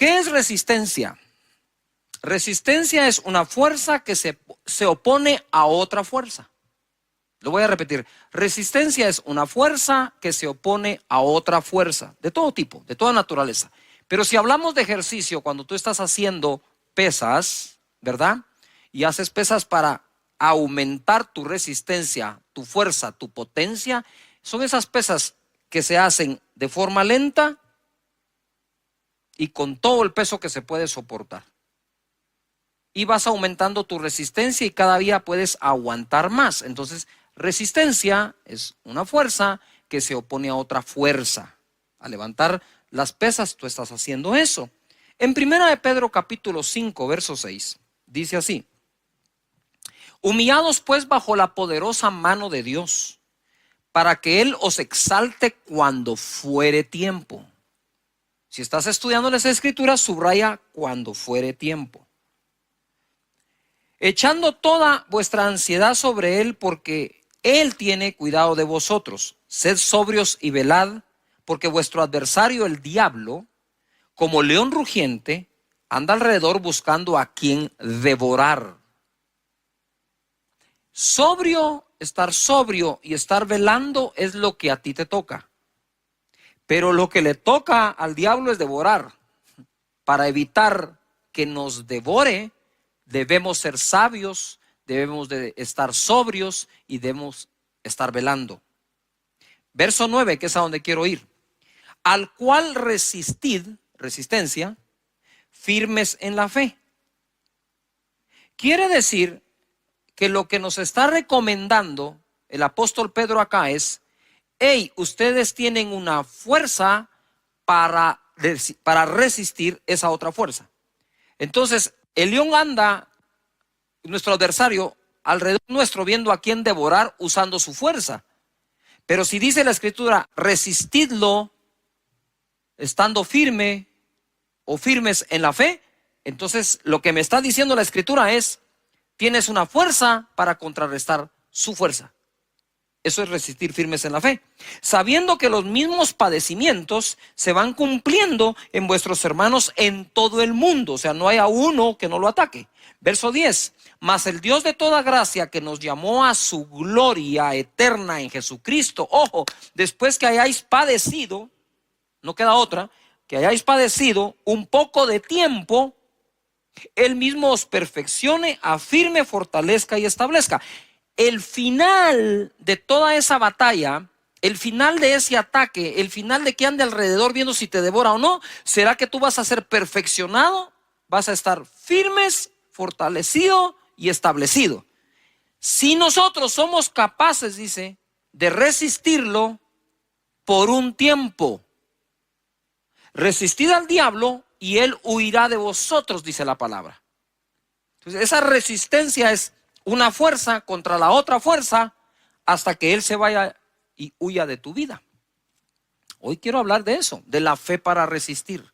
¿Qué es resistencia? Resistencia es una fuerza que se opone a otra fuerza. Lo voy a repetir. Resistencia es una fuerza que se opone a otra fuerza, de todo tipo, de toda naturaleza. Pero si hablamos de ejercicio, cuando tú estás haciendo pesas, ¿verdad? Y haces pesas para aumentar tu resistencia, tu fuerza, tu potencia, son esas pesas que se hacen de forma lenta y con todo el peso que se puede soportar. Y vas aumentando tu resistencia y cada día puedes aguantar más. Entonces, resistencia es una fuerza que se opone a otra fuerza. Al levantar las pesas, tú estás haciendo eso. En 1 de Pedro capítulo 5, verso 6, dice así: humillados pues bajo la poderosa mano de Dios, para que Él os exalte cuando fuere tiempo. Si estás estudiando las Escrituras, subraya cuando fuere tiempo. Echando toda vuestra ansiedad sobre Él, porque Él tiene cuidado de vosotros. Sed sobrios y velad, porque vuestro adversario, el diablo, como león rugiente, anda alrededor buscando a quien devorar. Estar sobrio y estar velando es lo que a ti te toca. Pero lo que le toca al diablo es devorar. Para evitar que nos devore, debemos ser sabios, debemos de estar sobrios y debemos estar velando. Verso 9, que es a donde quiero ir. Al cual resistid, resistencia, firmes en la fe. Quiere decir que lo que nos está recomendando el apóstol Pedro acá es: hey, ustedes tienen una fuerza para resistir esa otra fuerza. Entonces, el león anda, nuestro adversario, alrededor nuestro, viendo a quién devorar usando su fuerza. Pero si dice la Escritura, resistidlo estando firme o firmes en la fe, entonces lo que me está diciendo la Escritura es: tienes una fuerza para contrarrestar su fuerza. Eso es resistir firmes en la fe, sabiendo que los mismos padecimientos se van cumpliendo en vuestros hermanos en todo el mundo. O sea, no hay a uno que no lo ataque. Verso 10, mas el Dios de toda gracia, que nos llamó a su gloria eterna en Jesucristo. Ojo, después que hayáis padecido, no queda otra, que hayáis padecido un poco de tiempo, Él mismo os perfeccione, afirme, fortalezca y establezca. El final de toda esa batalla, el final de ese ataque, el final de que ande alrededor viendo si te devora o no, será que tú vas a ser perfeccionado, vas a estar firmes, fortalecido y establecido. Si nosotros somos capaces, dice, de resistirlo por un tiempo, resistid al diablo y él huirá de vosotros, dice la palabra. Entonces, esa resistencia es una fuerza contra la otra fuerza hasta que él se vaya y huya de tu vida. Hoy quiero hablar de eso, de la fe para resistir.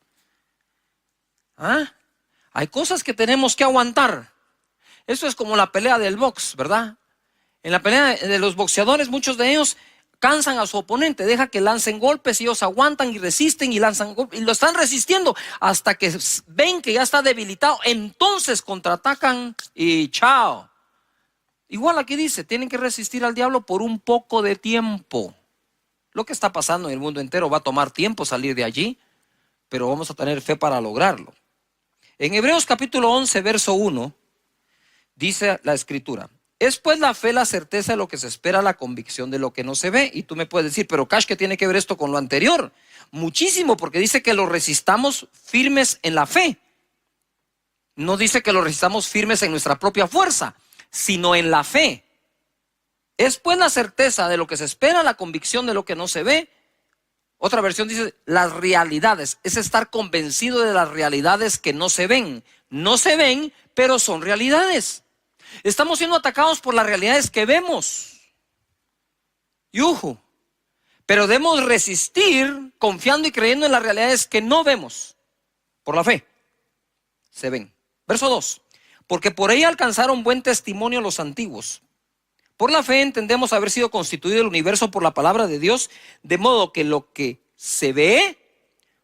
Hay cosas que tenemos que aguantar. Eso es como la pelea del box, ¿verdad? En la pelea de los boxeadores, muchos de ellos cansan a su oponente, deja que lancen golpes y ellos aguantan y resisten y lanzan golpes y lo están resistiendo hasta que ven que ya está debilitado. Entonces contraatacan y chao. Igual aquí dice, tienen que resistir al diablo por un poco de tiempo. Lo que está pasando en el mundo entero va a tomar tiempo salir de allí, pero vamos a tener fe para lograrlo. En Hebreos capítulo 11, verso 1, dice la Escritura: es pues la fe la certeza de lo que se espera, la convicción de lo que no se ve. Y tú me puedes decir, pero Cash, ¿qué tiene que ver esto con lo anterior? Muchísimo, porque dice que lo resistamos firmes en la fe. No dice que lo resistamos firmes en nuestra propia fuerza, sino en la fe. Es pues la certeza de lo que se espera, la convicción de lo que no se ve. Otra versión dice las realidades. Es estar convencido de las realidades que no se ven. No se ven, pero son realidades. Estamos siendo atacados por las realidades que vemos. Pero debemos resistir confiando y creyendo en las realidades que no vemos. Por la fe se ven. Verso 2. Porque por ella alcanzaron buen testimonio los antiguos. Por la fe entendemos haber sido constituido el universo por la palabra de Dios, de modo que lo que se ve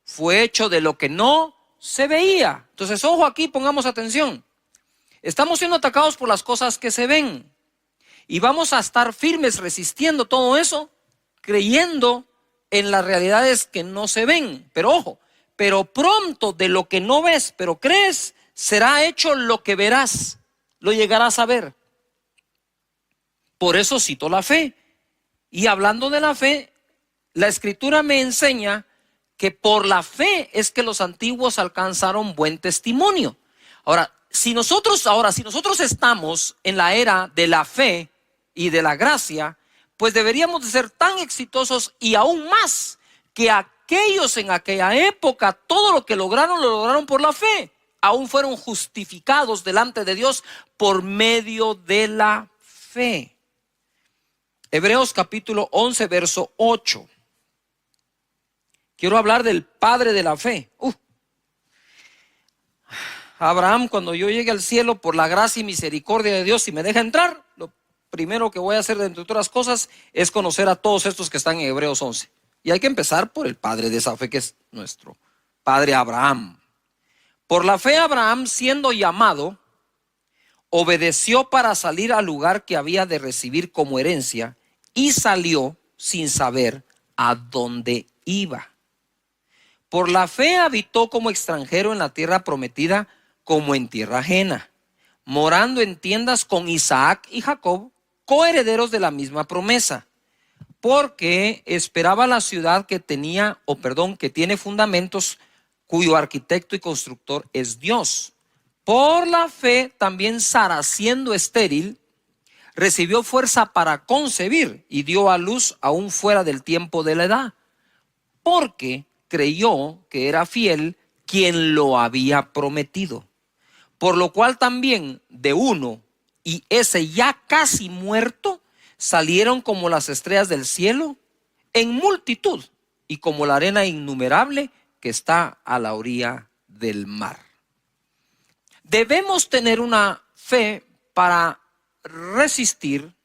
fue hecho de lo que no se veía. Entonces, ojo aquí, pongamos atención. Estamos siendo atacados por las cosas que se ven. Y vamos a estar firmes resistiendo todo eso, creyendo en las realidades que no se ven. Pero ojo, pero pronto de lo que no ves, pero crees, será hecho lo que verás, lo llegarás a ver. Por eso cito la fe. Y hablando de la fe, la Escritura me enseña que por la fe es que los antiguos alcanzaron buen testimonio. Ahora, si nosotros estamos en la era de la fe y de la gracia, pues deberíamos de ser tan exitosos y aún más que aquellos en aquella época. Todo lo que lograron, lo lograron por la fe. Aún fueron justificados delante de Dios por medio de la fe. Hebreos capítulo 11, verso 8. Quiero hablar del padre de la fe. Abraham, cuando yo llegue al cielo por la gracia y misericordia de Dios, si me deja entrar, lo primero que voy a hacer, entre otras cosas, es conocer a todos estos que están en Hebreos 11. Y hay que empezar por el padre de esa fe, que es nuestro padre Abraham. Por la fe Abraham, siendo llamado, obedeció para salir al lugar que había de recibir como herencia y salió sin saber a dónde iba. Por la fe habitó como extranjero en la tierra prometida, como en tierra ajena, morando en tiendas con Isaac y Jacob, coherederos de la misma promesa, porque esperaba la ciudad que tiene fundamentos, cuyo arquitecto y constructor es Dios. Por la fe también Sara, siendo estéril, recibió fuerza para concebir y dio a luz aún fuera del tiempo de la edad, porque creyó que era fiel quien lo había prometido. Por lo cual también de uno, y ese ya casi muerto, salieron como las estrellas del cielo en multitud y como la arena innumerable que está a la orilla del mar. Debemos tener una fe para resistir,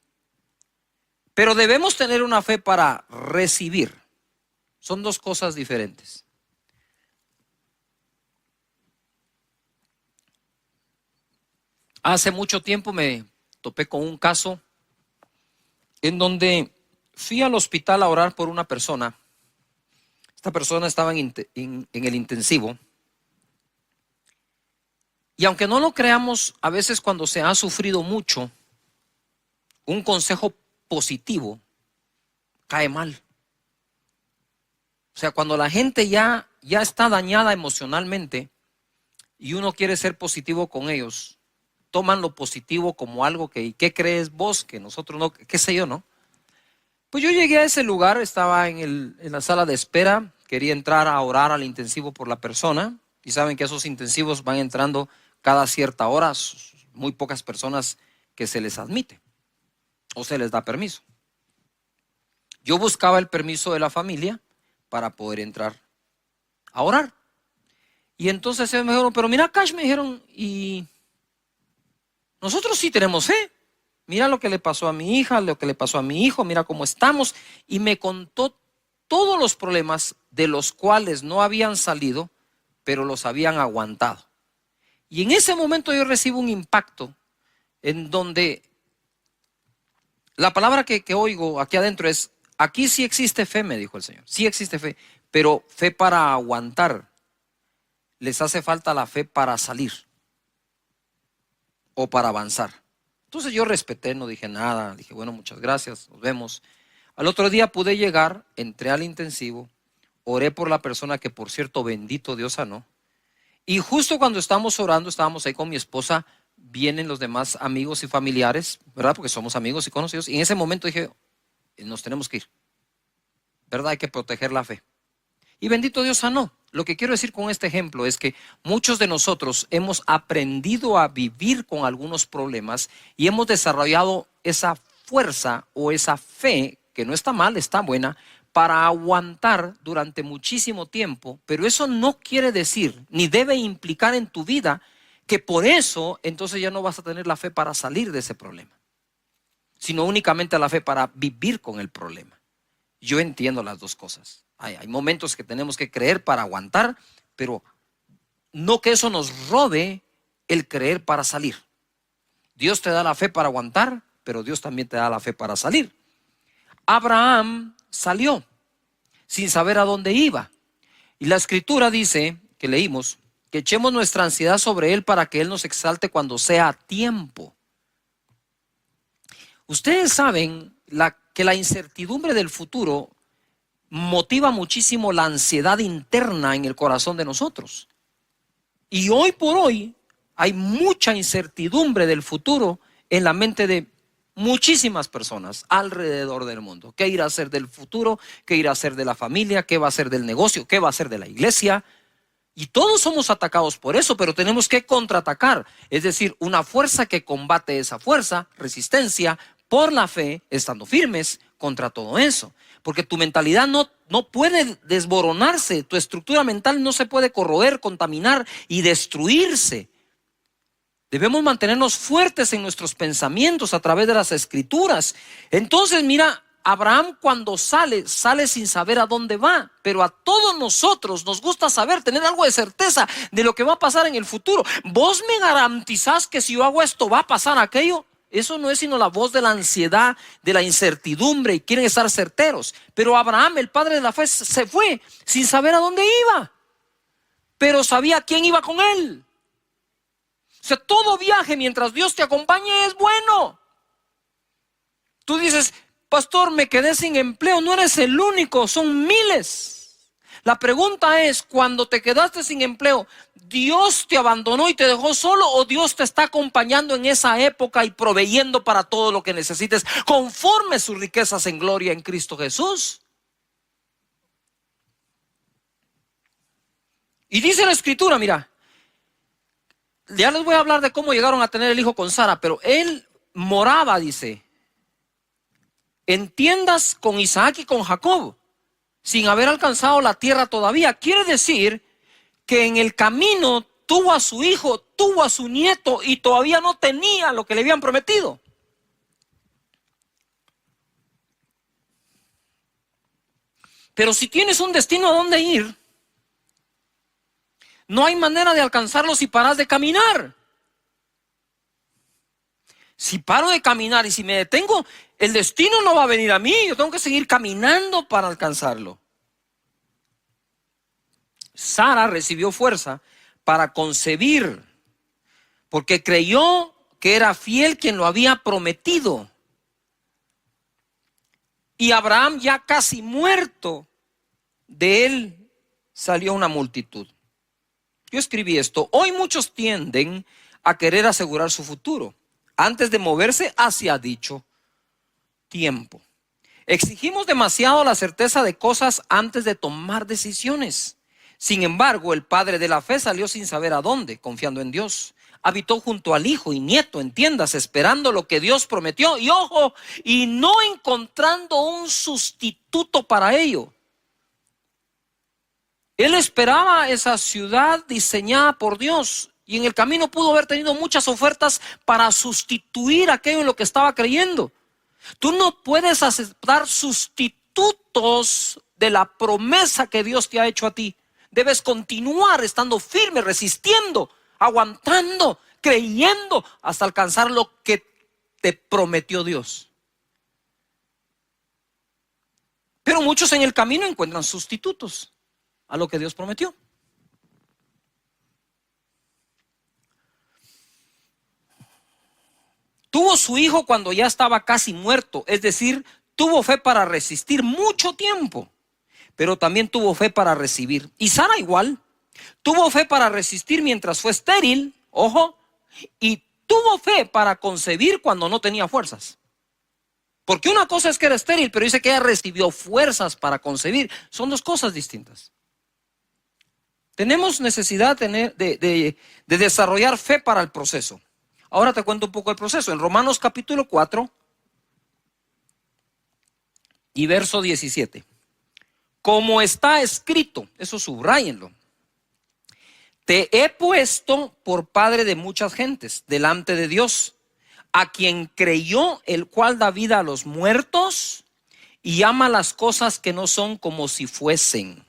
pero debemos tener una fe para recibir. Son dos cosas diferentes. Hace mucho tiempo me topé con un caso en donde fui al hospital a orar por una persona. Esta persona estaba en el intensivo. Y aunque no lo creamos, a veces cuando se ha sufrido mucho, un consejo positivo cae mal. O sea, cuando la gente ya está dañada emocionalmente y uno quiere ser positivo con ellos, toman lo positivo como algo que, ¿qué crees vos? Que nosotros no, qué sé yo, ¿no? Pues yo llegué a ese lugar, estaba en la sala de espera, quería entrar a orar al intensivo por la persona, y saben que esos intensivos van entrando cada cierta hora, muy pocas personas que se les admite o se les da permiso. Yo buscaba el permiso de la familia para poder entrar a orar. Y entonces ellos me dijeron, pero mira, Cash, me dijeron, y nosotros sí tenemos fe. Mira lo que le pasó a mi hija, lo que le pasó a mi hijo, mira cómo estamos. Y me contó todos los problemas de los cuales no habían salido, pero los habían aguantado. Y en ese momento yo recibo un impacto en donde la palabra que oigo aquí adentro es, aquí sí existe fe, me dijo el Señor, sí existe fe, pero fe para aguantar. Les hace falta la fe para salir o para avanzar. Entonces yo respeté, no dije nada, dije, bueno, muchas gracias, nos vemos. Al otro día pude llegar, entré al intensivo, oré por la persona que, por cierto, bendito Dios sanó. Y justo cuando estábamos orando, estábamos ahí con mi esposa, vienen los demás amigos y familiares, ¿verdad? Porque somos amigos y conocidos. Y en ese momento dije, nos tenemos que ir, ¿verdad? Hay que proteger la fe. Y bendito Dios sanó. Lo que quiero decir con este ejemplo es que muchos de nosotros hemos aprendido a vivir con algunos problemas y hemos desarrollado esa fuerza o esa fe, que no está mal, está buena, para aguantar durante muchísimo tiempo. Pero eso no quiere decir, ni debe implicar en tu vida, que por eso entonces ya no vas a tener la fe para salir de ese problema, sino únicamente la fe para vivir con el problema. Yo entiendo las dos cosas. Hay momentos que tenemos que creer para aguantar, pero no que eso nos robe el creer para salir. Dios te da la fe para aguantar, pero Dios también te da la fe para salir. Abraham salió sin saber a dónde iba. Y la escritura dice, que leímos, que echemos nuestra ansiedad sobre él para que él nos exalte cuando sea tiempo. Ustedes saben que la incertidumbre del futuro motiva muchísimo la ansiedad interna en el corazón de nosotros. Y hoy por hoy hay mucha incertidumbre del futuro en la mente de muchísimas personas alrededor del mundo. ¿Qué irá a ser del futuro? ¿Qué irá a ser de la familia? ¿Qué va a ser del negocio? ¿Qué va a ser de la iglesia? Y todos somos atacados por eso, pero tenemos que contraatacar. Es decir, una fuerza que combate esa fuerza, resistencia, por la fe, estando firmes contra todo eso. Porque tu mentalidad no puede desboronarse, tu estructura mental no se puede corroer, contaminar y destruirse. Debemos mantenernos fuertes en nuestros pensamientos a través de las escrituras. Entonces, mira, Abraham cuando sale sin saber a dónde va. Pero a todos nosotros nos gusta saber, tener algo de certeza de lo que va a pasar en el futuro. ¿Vos me garantizás que si yo hago esto va a pasar aquello? Eso no es sino la voz de la ansiedad, de la incertidumbre, y quieren estar certeros. Pero Abraham, el padre de la fe, se fue sin saber a dónde iba, pero sabía quién iba con él. O sea, todo viaje mientras Dios te acompañe es bueno. Tú dices, pastor, me quedé sin empleo. No eres el único, son miles. La pregunta es, cuando te quedaste sin empleo, ¿Dios te abandonó y te dejó solo, o Dios te está acompañando en esa época y proveyendo para todo lo que necesites conforme sus riquezas en gloria en Cristo Jesús? Y dice la escritura, mira, ya les voy a hablar de cómo llegaron a tener el hijo con Sara, pero él moraba, dice, en tiendas con Isaac y con Jacob, sin haber alcanzado la tierra todavía. Quiere decir que en el camino tuvo a su hijo, tuvo a su nieto y todavía no tenía lo que le habían prometido. Pero si tienes un destino a dónde ir, no hay manera de alcanzarlo si paras de caminar. Si paro de caminar y si me detengo, el destino no va a venir a mí. Yo tengo que seguir caminando para alcanzarlo. Sara recibió fuerza para concebir, porque creyó que era fiel quien lo había prometido. Y Abraham, ya casi muerto, de él salió una multitud. Yo escribí esto: hoy muchos tienden a querer asegurar su futuro antes de moverse hacia dicho tiempo. Exigimos demasiado la certeza de cosas antes de tomar decisiones. Sin embargo, el padre de la fe salió sin saber a dónde, confiando en Dios. Habitó junto al hijo y nieto en tiendas, esperando lo que Dios prometió. Y ojo, y no encontrando un sustituto para ello. Él esperaba esa ciudad diseñada por Dios. Y en el camino pudo haber tenido muchas ofertas para sustituir aquello en lo que estaba creyendo. Tú no puedes aceptar sustitutos de la promesa que Dios te ha hecho a ti. Debes continuar estando firme, resistiendo, aguantando, creyendo hasta alcanzar lo que te prometió Dios. Pero muchos en el camino encuentran sustitutos a lo que Dios prometió. Tuvo su hijo cuando ya estaba casi muerto, es decir, tuvo fe para resistir mucho tiempo, pero también tuvo fe para recibir. Y Sara igual, tuvo fe para resistir mientras fue estéril, ojo, y tuvo fe para concebir cuando no tenía fuerzas. Porque una cosa es que era estéril, pero dice que ella recibió fuerzas para concebir. Son dos cosas distintas. Tenemos necesidad de desarrollar fe para el proceso. Ahora te cuento un poco el proceso. En Romanos capítulo 4 y verso 17. Como está escrito, eso subráyenlo: te he puesto por padre de muchas gentes delante de Dios, a quien creyó, el cual da vida a los muertos y ama las cosas que no son como si fuesen.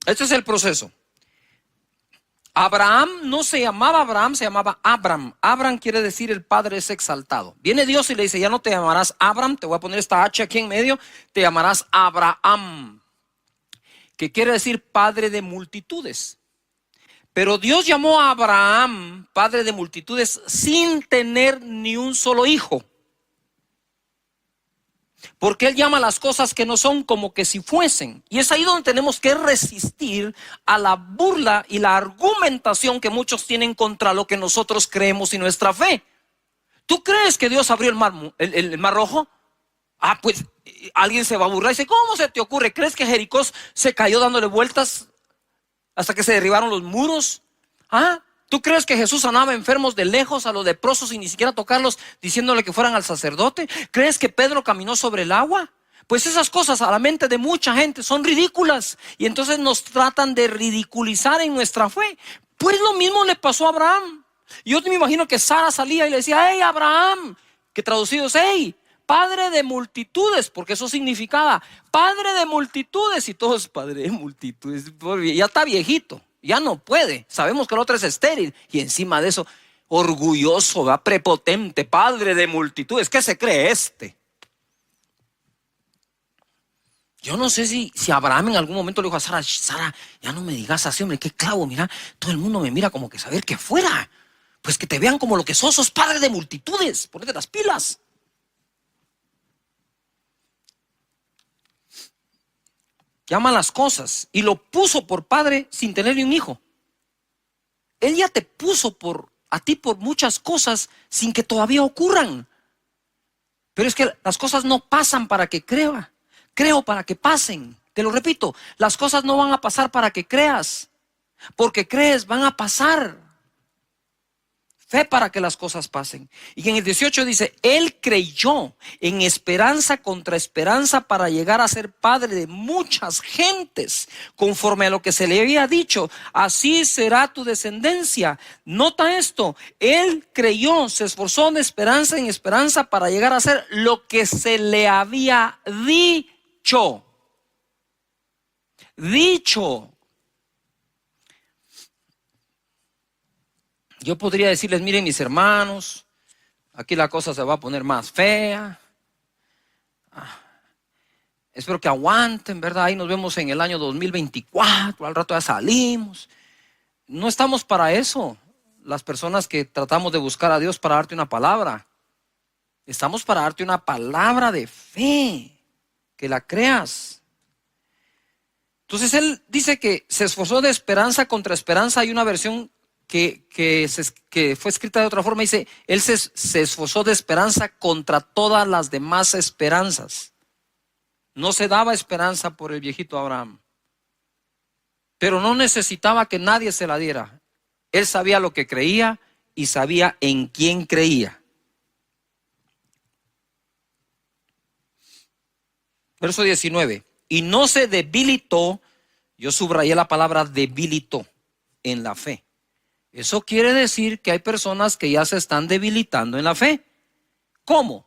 Este es el proceso. Abraham no se llamaba Abraham, se llamaba Abram. Abram quiere decir el padre es exaltado. Viene Dios y le dice, ya no te llamarás Abram, te voy a poner esta H aquí en medio, te llamarás Abraham, que quiere decir padre de multitudes. Pero Dios llamó a Abraham padre de multitudes sin tener ni un solo hijo. Porque Él llama las cosas que no son como que si fuesen. Y es ahí donde tenemos que resistir a la burla y la argumentación que muchos tienen contra lo que nosotros creemos y nuestra fe. ¿Tú crees que Dios abrió el mar rojo? Ah, pues alguien se va a burlar y dice, ¿cómo se te ocurre? ¿Crees que Jericó se cayó dándole vueltas hasta que se derribaron los muros? ¿Ah? ¿Tú crees que Jesús sanaba enfermos de lejos, a los leprosos, y ni siquiera tocarlos, diciéndole que fueran al sacerdote? ¿Crees que Pedro caminó sobre el agua? Pues esas cosas a la mente de mucha gente son ridículas, y entonces nos tratan de ridiculizar en nuestra fe. Pues lo mismo le pasó a Abraham. Yo me imagino que Sara salía y le decía, hey Abraham, que traducido es, hey, padre de multitudes, porque eso significaba padre de multitudes, y todos padre de multitudes, ya está viejito. Ya no puede, sabemos que el otro es estéril, y encima de eso, orgulloso, ¿va? Prepotente, padre de multitudes. ¿Qué se cree este? Yo no sé si Abraham en algún momento le dijo a Sara, Sara, ya no me digas así, hombre, qué clavo, mira, todo el mundo me mira como que saber que fuera, pues que te vean como lo que sos padre de multitudes, ponete las pilas. Llama las cosas y lo puso por padre sin tener ni un hijo. Él ya te puso a ti por muchas cosas sin que todavía ocurran. Pero es que las cosas no pasan para que creo para que pasen. Te lo repito, las cosas no van a pasar para que creas, porque crees, van a pasar. Fe para que las cosas pasen. Y en el 18 dice, él creyó en esperanza contra esperanza para llegar a ser padre de muchas gentes, conforme a lo que se le había dicho, así será tu descendencia. Nota esto, él creyó, se esforzó de esperanza en esperanza para llegar a ser lo que se le había dicho. Yo podría decirles, miren mis hermanos, aquí la cosa se va a poner más fea. Espero que aguanten, ¿verdad? Ahí nos vemos en el año 2024, al rato ya salimos. No estamos para eso, las personas que tratamos de buscar a Dios para darte una palabra. Estamos para darte una palabra de fe, que la creas. Entonces él dice que se esforzó de esperanza contra esperanza. Hay una versión que fue escrita de otra forma, dice, él se esforzó de esperanza contra todas las demás esperanzas. No se daba esperanza por el viejito Abraham, pero no necesitaba que nadie se la diera. Él sabía lo que creía y sabía en quién creía. Verso 19, y no se debilitó, yo subrayé la palabra debilitó, en la fe. Eso quiere decir que hay personas que ya se están debilitando en la fe. ¿Cómo?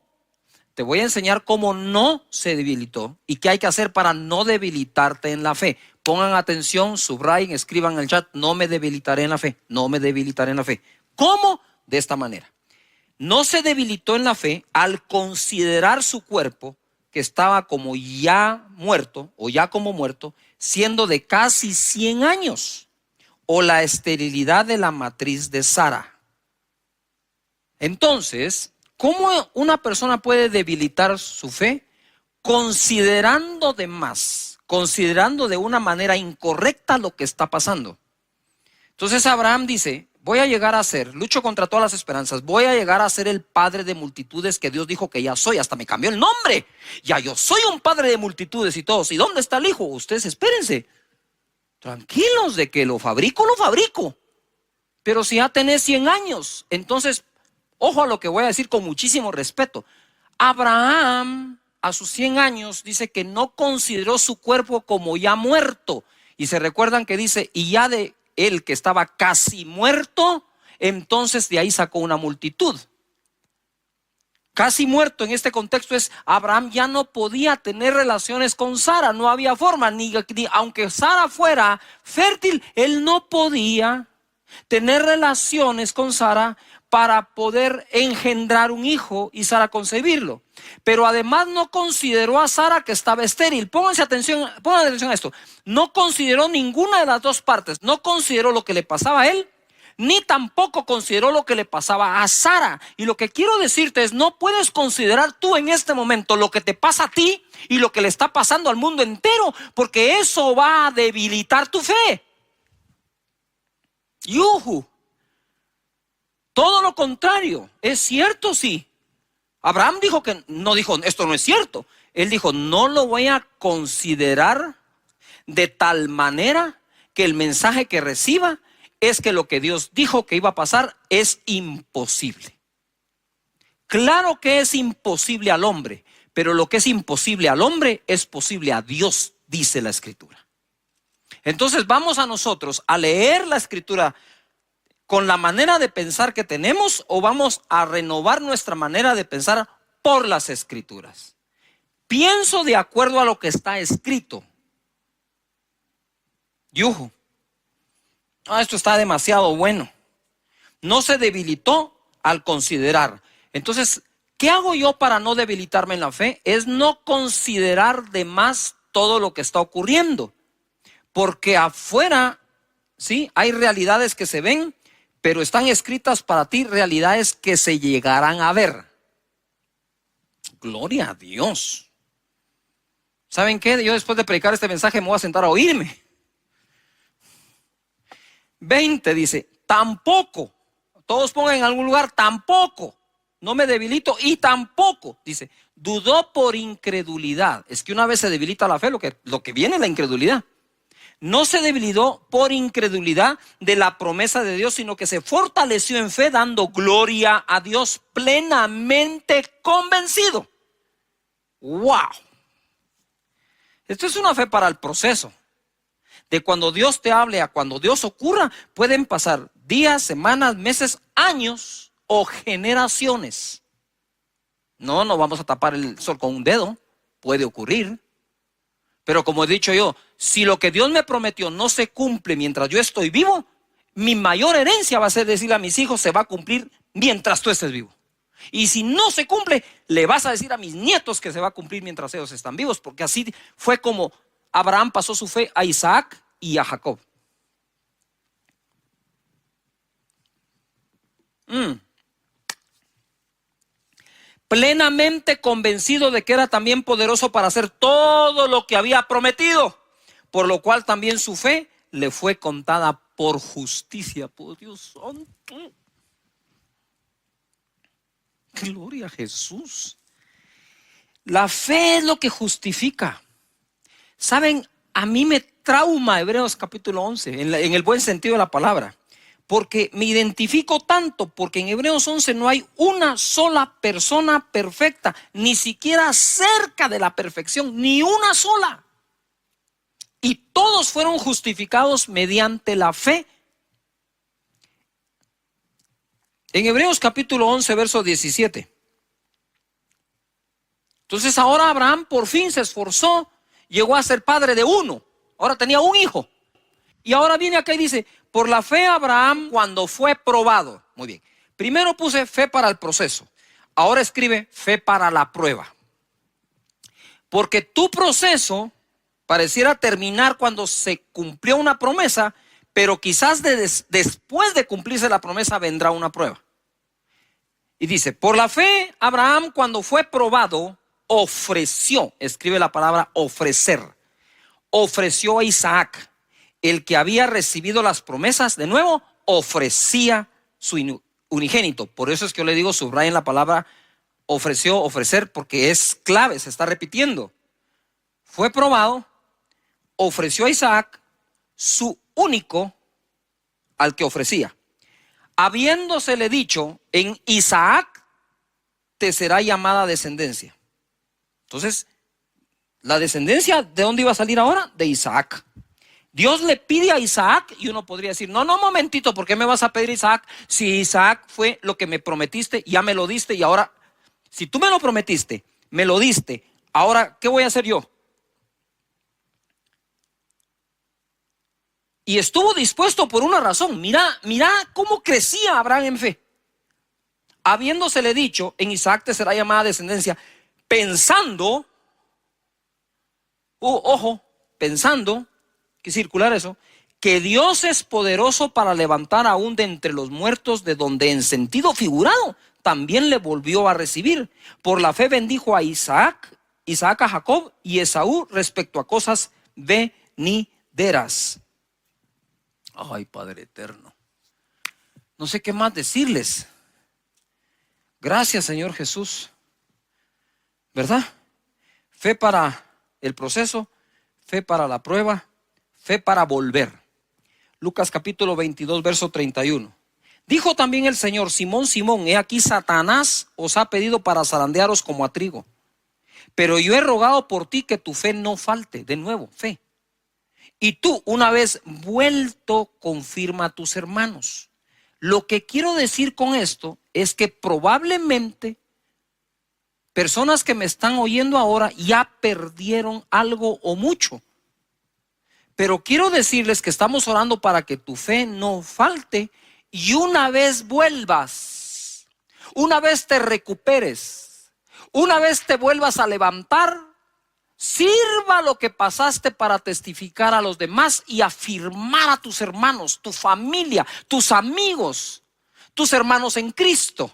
Te voy a enseñar cómo no se debilitó y qué hay que hacer para no debilitarte en la fe. Pongan atención, subrayen, escriban en el chat, no me debilitaré en la fe, no me debilitaré en la fe. ¿Cómo? De esta manera. No se debilitó en la fe al considerar su cuerpo, que estaba como ya muerto o ya como muerto, siendo de casi 100 años. O la esterilidad de la matriz de Sara. Entonces, ¿cómo una persona puede debilitar su fe? Considerando de más, considerando de una manera incorrecta lo que está pasando. Entonces Abraham dice, voy a llegar a ser, lucho contra todas las esperanzas, voy a llegar a ser el padre de multitudes que Dios dijo que ya soy, hasta me cambió el nombre. Ya yo soy un padre de multitudes y todos. ¿Y dónde está el hijo? Ustedes espérense. Tranquilos, de que lo fabrico. Pero si ya tenés 100 años, entonces, ojo a lo que voy a decir con muchísimo respeto. Abraham, a sus 100 años, dice que no consideró su cuerpo como ya muerto. Y se recuerdan que dice, y ya de él que estaba casi muerto, entonces de ahí sacó una multitud. casi muerto en este contexto es, Abraham ya no podía tener relaciones con Sara, no había forma, ni aunque Sara fuera fértil, él no podía tener relaciones con Sara para poder engendrar un hijo y Sara concebirlo. Pero además no consideró a Sara que estaba estéril. Pongan atención a esto. No consideró ninguna de las dos partes. No consideró lo que le pasaba a él, ni tampoco consideró lo que le pasaba a Sara. Y lo que quiero decirte es, no puedes considerar tú en este momento lo que te pasa a ti y lo que le está pasando al mundo entero, porque eso va a debilitar tu fe. ¡Yuhu! Todo lo contrario, es cierto, sí. Abraham dijo que no, dijo esto no es cierto. Él dijo, no lo voy a considerar de tal manera que el mensaje que reciba es que lo que Dios dijo que iba a pasar es imposible. Claro que es imposible al hombre, pero lo que es imposible al hombre es posible a Dios, dice la Escritura. Entonces vamos a nosotros a leer la Escritura con la manera de pensar que tenemos, o vamos a renovar nuestra manera de pensar por las Escrituras. Pienso de acuerdo a lo que está escrito. Yuhu. Esto está demasiado bueno. No se debilitó al considerar. Entonces, ¿qué hago yo para no debilitarme en la fe? Es no considerar de más todo lo que está ocurriendo. Porque afuera, sí, hay realidades que se ven, pero están escritas para ti realidades que se llegarán a ver. Gloria a Dios. ¿Saben qué? Yo después de predicar este mensaje me voy a sentar a oírme. 20 dice, tampoco. Todos pongan en algún lugar, tampoco. No me debilito y tampoco. Dice, dudó por incredulidad. Es que una vez se debilita la fe, lo que viene es la incredulidad. No se debilitó por incredulidad de la promesa de Dios, sino que se fortaleció en fe, dando gloria a Dios, plenamente convencido. ¡Wow! Esto es una fe para el proceso. De cuando Dios te hable a cuando Dios ocurra, pueden pasar días, semanas, meses, años o generaciones. No vamos a tapar el sol con un dedo. Puede ocurrir. Pero como he dicho yo, si lo que Dios me prometió no se cumple mientras yo estoy vivo, mi mayor herencia va a ser decirle a mis hijos, se va a cumplir mientras tú estés vivo. Y si no se cumple, le vas a decir a mis nietos que se va a cumplir mientras ellos están vivos, porque así fue como Abraham pasó su fe a Isaac y a Jacob. Plenamente convencido de que era también poderoso para hacer todo lo que había prometido, por lo cual también su fe le fue contada por justicia. Por Dios santo. Gloria a Jesús. La fe es lo que justifica. Saben, a mí me trauma Hebreos capítulo 11, en el buen sentido de la palabra. Porque me identifico tanto, porque en Hebreos 11 no hay una sola persona perfecta, ni siquiera cerca de la perfección, ni una sola. Y todos fueron justificados mediante la fe. En Hebreos capítulo 11, verso 17. Entonces ahora Abraham por fin se esforzó, llegó a ser padre de uno. Ahora tenía un hijo. Y ahora viene acá y dice, por la fe Abraham cuando fue probado. Muy bien. Primero puse fe para el proceso. Ahora escribe fe para la prueba. Porque tu proceso pareciera terminar cuando se cumplió una promesa, pero quizás después de cumplirse la promesa vendrá una prueba. Y dice, por la fe Abraham cuando fue probado ofreció, escribe la palabra ofrecer, ofreció a Isaac. El que había recibido las promesas, de nuevo, ofrecía su unigénito. Por eso es que yo le digo, subrayen la palabra ofreció, ofrecer, porque es clave, se está repitiendo. Fue probado, ofreció a Isaac su único al que ofrecía. Habiéndosele dicho, en Isaac te será llamada descendencia. Entonces, la descendencia, ¿de dónde iba a salir ahora? De Isaac. Dios le pide a Isaac y uno podría decir, no, momentito, ¿por qué me vas a pedir Isaac? Si Isaac fue lo que me prometiste, ya me lo diste y ahora Si tú me lo prometiste, me lo diste, ahora, ¿qué voy a hacer yo? Y estuvo dispuesto por una razón. Mira cómo crecía Abraham en fe. Habiéndosele dicho, en Isaac te será llamada descendencia, pensando, pensando, que circular eso, que Dios es poderoso para levantar aún de entre los muertos, de donde en sentido figurado también le volvió a recibir. Por la fe bendijo a Isaac a Jacob y Esaú respecto a cosas venideras. Ay, Padre eterno, no sé qué más decirles. Gracias, Señor Jesús, ¿verdad? Fe para el proceso, fe para la prueba, fe para volver. Lucas capítulo 22, verso 31. Dijo también el Señor: Simón, Simón, he aquí Satanás os ha pedido para zarandearos como a trigo, pero yo he rogado por ti que tu fe no falte. De nuevo, fe. Y tú, una vez vuelto, confirma a tus hermanos. Lo que quiero decir con esto es que probablemente personas que me están oyendo ahora ya perdieron algo o mucho. Pero quiero decirles que estamos orando para que tu fe no falte, y una vez vuelvas, una vez te recuperes, una vez te vuelvas a levantar, sirva lo que pasaste para testificar a los demás y afirmar a tus hermanos, tu familia, tus amigos, tus hermanos en Cristo.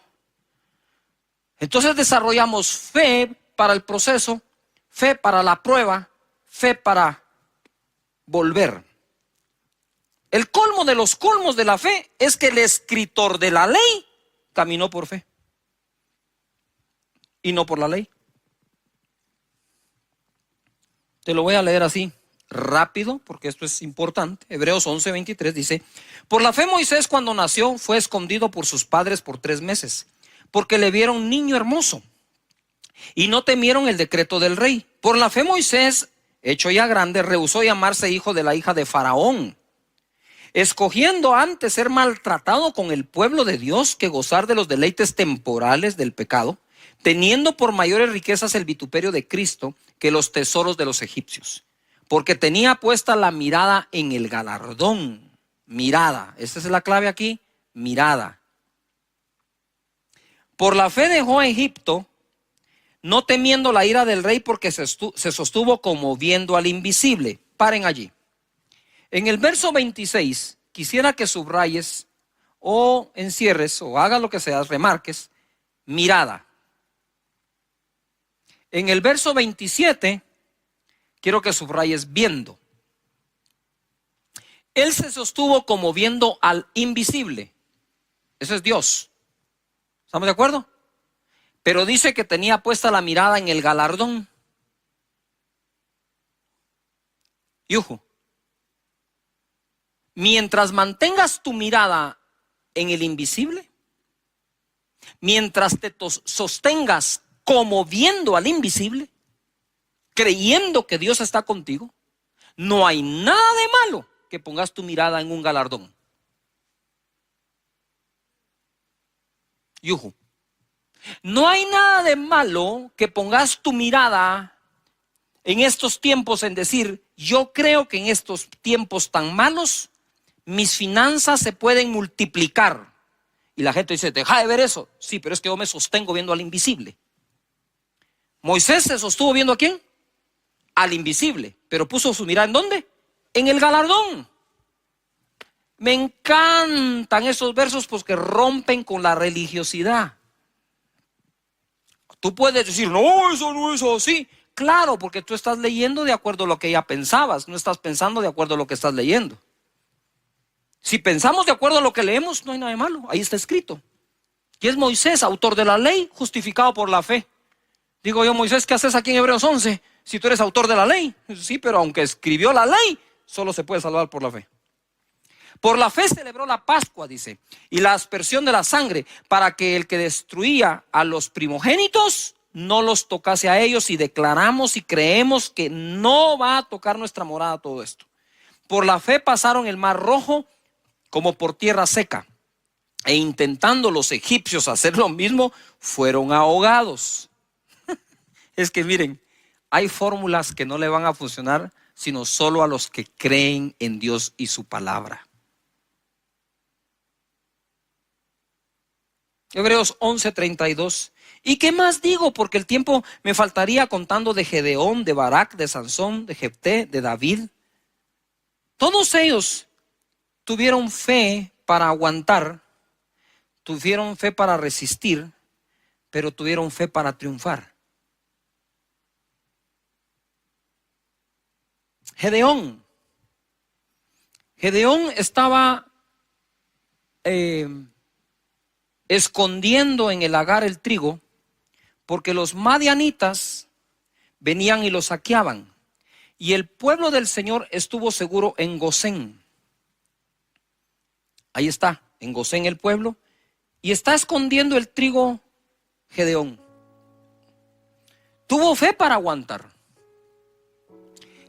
Entonces desarrollamos fe para el proceso, fe para la prueba, fe para volver. El colmo de los colmos de la fe es que el escritor de la ley caminó por fe y no por la ley. Te lo voy a leer así rápido porque esto es importante. Hebreos 11:23 dice: por la fe Moisés, cuando nació, fue escondido por sus padres por 3 meses, porque le vieron niño hermoso y no temieron el decreto del rey. Por la fe Moisés, hecho ya grande, rehusó llamarse hijo de la hija de Faraón, escogiendo antes ser maltratado con el pueblo de Dios que gozar de los deleites temporales del pecado, teniendo por mayores riquezas el vituperio de Cristo que los tesoros de los egipcios, porque tenía puesta la mirada en el galardón. Mirada, esta es la clave aquí, mirada. Por la fe dejó a Egipto, no temiendo la ira del rey, porque se sostuvo como viendo al invisible. Paren allí. En el verso 26, quisiera que subrayes o encierres o hagas lo que seas, remarques, mirada. En el verso 27, quiero que subrayes viendo. Él se sostuvo como viendo al invisible. Eso es Dios. ¿Estamos de acuerdo? Pero dice que tenía puesta la mirada en el galardón. Yuju. Mientras mantengas tu mirada en el invisible, mientras te sostengas como viendo al invisible, creyendo que Dios está contigo, no hay nada de malo que pongas tu mirada en un galardón. Yuju. No hay nada de malo que pongas tu mirada en estos tiempos en decir: yo creo que en estos tiempos tan malos mis finanzas se pueden multiplicar. Y la gente dice: deja de ver eso. Sí, pero es que yo me sostengo viendo al invisible. Moisés se sostuvo viendo ¿a quién? Al invisible, pero puso su mirada ¿en dónde? En el galardón. Me encantan esos versos porque rompen con la religiosidad. Tú puedes decir: no, eso no es así. Claro, porque tú estás leyendo de acuerdo a lo que ya pensabas, no estás pensando de acuerdo a lo que estás leyendo. Si pensamos de acuerdo a lo que leemos, no hay nada de malo, ahí está escrito. Y es Moisés, autor de la ley, justificado por la fe. Digo yo: Moisés, ¿qué haces aquí en Hebreos 11 si tú eres autor de la ley? Sí, pero aunque escribió la ley, solo se puede salvar por la fe. Por la fe celebró la Pascua, dice, y la aspersión de la sangre, para que el que destruía a los primogénitos no los tocase a ellos, y declaramos y creemos que no va a tocar nuestra morada todo esto. Por la fe pasaron el mar Rojo como por tierra seca, e intentando los egipcios hacer lo mismo, fueron ahogados. Es que miren, hay fórmulas que no le van a funcionar sino solo a los que creen en Dios y su palabra. Hebreos 11:32. ¿Y qué más digo? Porque el tiempo me faltaría contando de Gedeón, de Barak, de Sansón, de Jefté, de David. Todos ellos tuvieron fe para aguantar, tuvieron fe para resistir, pero tuvieron fe para triunfar. Gedeón estaba escondiendo en el lagar el trigo, porque los madianitas venían y lo saqueaban. Y el pueblo del Señor estuvo seguro en Gosén. Ahí está, en Gosén el pueblo. Y está escondiendo el trigo Gedeón. Tuvo fe para aguantar.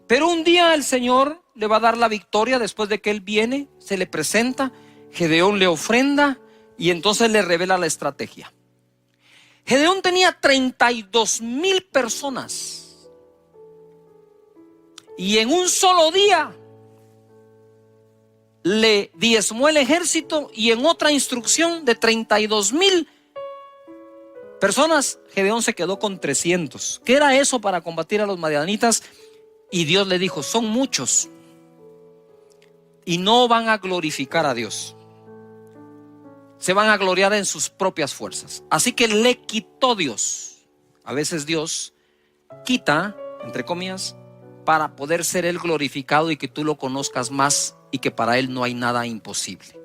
Pero un día el Señor le va a dar la victoria después de que él viene, se le presenta, Gedeón le ofrenda y entonces le revela la estrategia. Gedeón tenía 32,000 personas y en un solo día le diezmó el ejército, y en otra instrucción de 32,000 personas, Gedeón se quedó con 300. ¿Qué era eso para combatir a los madianitas? Y Dios le dijo, son muchos y no van a glorificar a Dios. Se van a gloriar en sus propias fuerzas. Así que le quitó Dios. A veces Dios quita, entre comillas, para poder ser Él glorificado y que tú lo conozcas más y que para Él no hay nada imposible.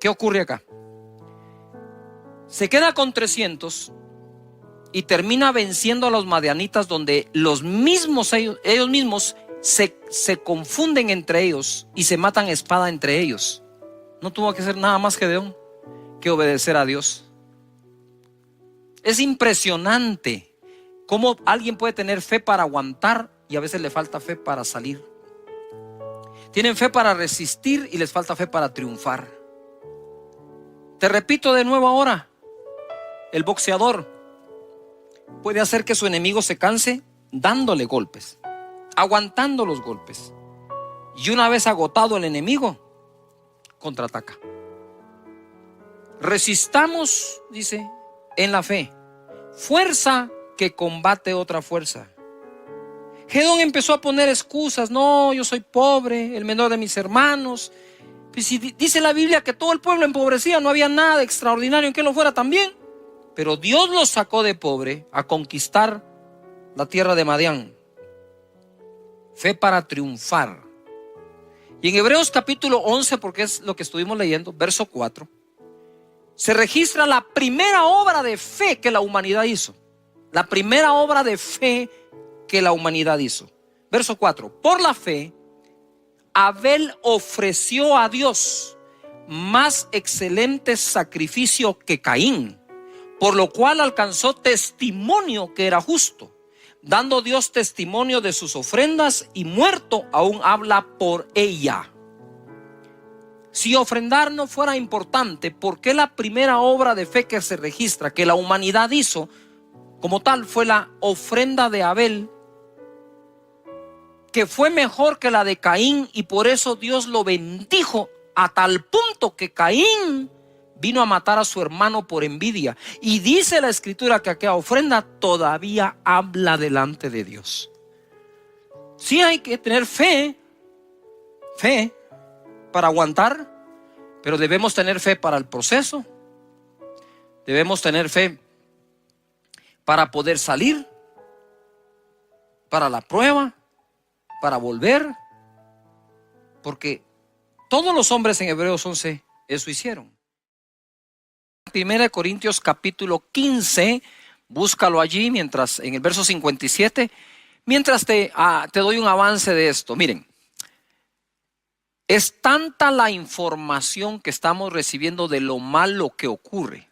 ¿Qué ocurre acá? Se queda con 300 y termina venciendo a los madianitas, donde los mismos ellos mismos se confunden entre ellos y se matan a espada entre ellos. No tuvo que hacer nada más Gedeón que obedecer a Dios. Es impresionante cómo alguien puede tener fe para aguantar y a veces le falta fe para salir. Tienen fe para resistir y les falta fe para triunfar. Te repito de nuevo ahora, el boxeador puede hacer que su enemigo se canse dándole golpes, aguantando los golpes. Y una vez agotado el enemigo, contraataca. Resistamos, dice, en la fe, fuerza que combate otra fuerza. Gedeón empezó a poner excusas. No, yo soy pobre, el menor de mis hermanos. Pues si dice la Biblia que todo el pueblo empobrecía, no había nada extraordinario en que lo fuera también. Pero Dios los sacó de pobre a conquistar la tierra de Madián. Fe para triunfar. Y en Hebreos capítulo 11, porque es lo que estuvimos leyendo, verso 4, se registra la primera obra de fe que la humanidad hizo. La primera obra de fe que la humanidad hizo. Verso 4. Por la fe, Abel ofreció a Dios más excelente sacrificio que Caín, por lo cual alcanzó testimonio que era justo, dando Dios testimonio de sus ofrendas, y muerto aún habla por ella. Si ofrendar no fuera importante, ¿por qué la primera obra de fe que se registra, que la humanidad hizo como tal, fue la ofrenda de Abel, que fue mejor que la de Caín? Y por eso Dios lo bendijo a tal punto que Caín vino a matar a su hermano por envidia. Y dice la escritura que aquella ofrenda todavía habla delante de Dios. Sí hay que tener fe para aguantar, pero debemos tener fe para el proceso. Debemos tener fe para poder salir, para la prueba, para volver, porque todos los hombres en Hebreos 11 eso hicieron. 1 Corintios capítulo 15, búscalo allí, mientras en el verso 57, mientras te doy un avance de esto. Miren, es tanta la información que estamos recibiendo de lo malo que ocurre,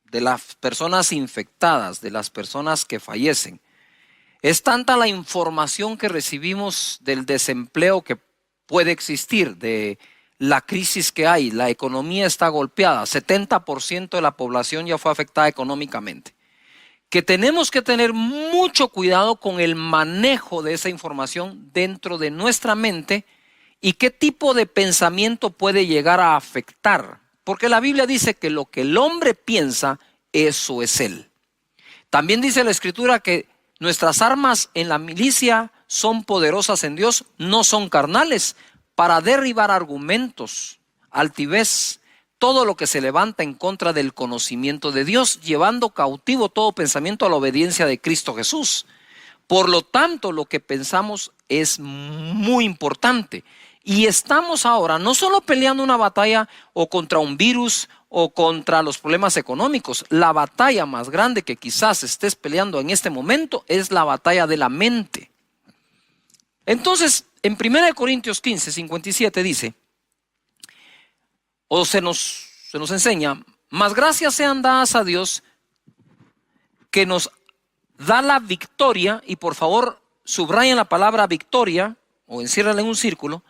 de las personas infectadas, de las personas que fallecen. Es tanta la información que recibimos del desempleo que puede existir, de la crisis que hay, la economía está golpeada, 70% de la población ya fue afectada económicamente, que tenemos que tener mucho cuidado con el manejo de esa información dentro de nuestra mente y qué tipo de pensamiento puede llegar a afectar. Porque la Biblia dice que lo que el hombre piensa, eso es él. También dice la Escritura que nuestras armas en la milicia son poderosas en Dios, no son carnales, para derribar argumentos, altivez, todo lo que se levanta en contra del conocimiento de Dios, llevando cautivo todo pensamiento a la obediencia de Cristo Jesús. Por lo tanto, lo que pensamos es muy importante. Y estamos ahora no solo peleando una batalla o contra un virus o contra los problemas económicos. La batalla más grande que quizás estés peleando en este momento es la batalla de la mente. Entonces, en 1 Corintios 15, 57 dice, o se nos enseña, mas gracias sean dadas a Dios que nos da la victoria, y por favor subrayen la palabra victoria o enciérrala en un círculo,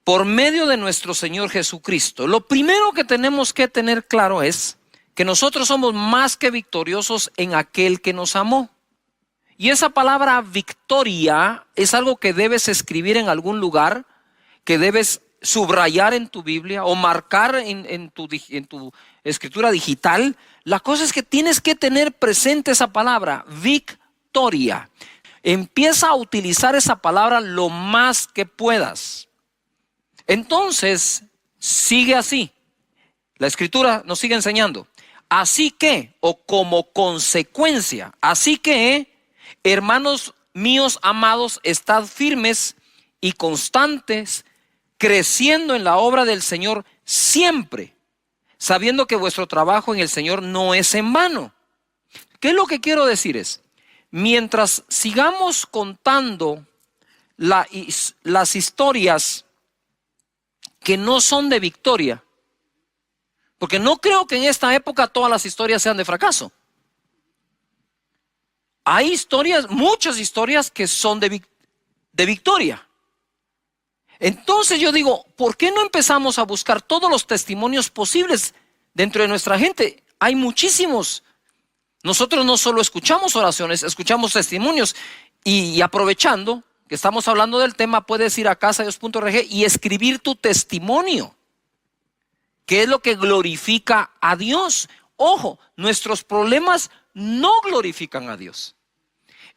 por medio de nuestro Señor Jesucristo. Lo primero que tenemos que tener claro es que nosotros somos más que victoriosos en aquel que nos amó. Y esa palabra victoria es algo que debes escribir en algún lugar, que debes subrayar en tu Biblia o marcar en tu escritura digital. La cosa es que tienes que tener presente esa palabra, victoria. Empieza a utilizar esa palabra lo más que puedas. Entonces, sigue así. La Escritura nos sigue enseñando. Así que, o como consecuencia, así que, hermanos míos amados, estad firmes y constantes, creciendo en la obra del Señor siempre, sabiendo que vuestro trabajo en el Señor no es en vano. ¿Qué es lo que quiero decir? Es, mientras sigamos contando las historias que no son de victoria, porque no creo que en esta época todas las historias sean de fracaso. Hay historias, muchas historias que son de victoria. Entonces yo digo, ¿por qué no empezamos a buscar todos los testimonios posibles dentro de nuestra gente? Hay muchísimos. Nosotros no solo escuchamos oraciones, escuchamos testimonios y aprovechando que estamos hablando del tema, puedes ir a casadedios.org y escribir tu testimonio, que es lo que glorifica a Dios. Ojo, nuestros problemas no glorifican a Dios.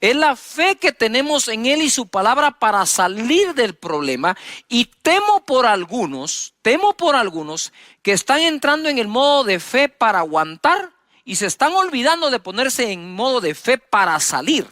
Es la fe que tenemos en Él y su palabra para salir del problema. Y temo por algunos que están entrando en el modo de fe para aguantar y se están olvidando de ponerse en modo de fe para salir.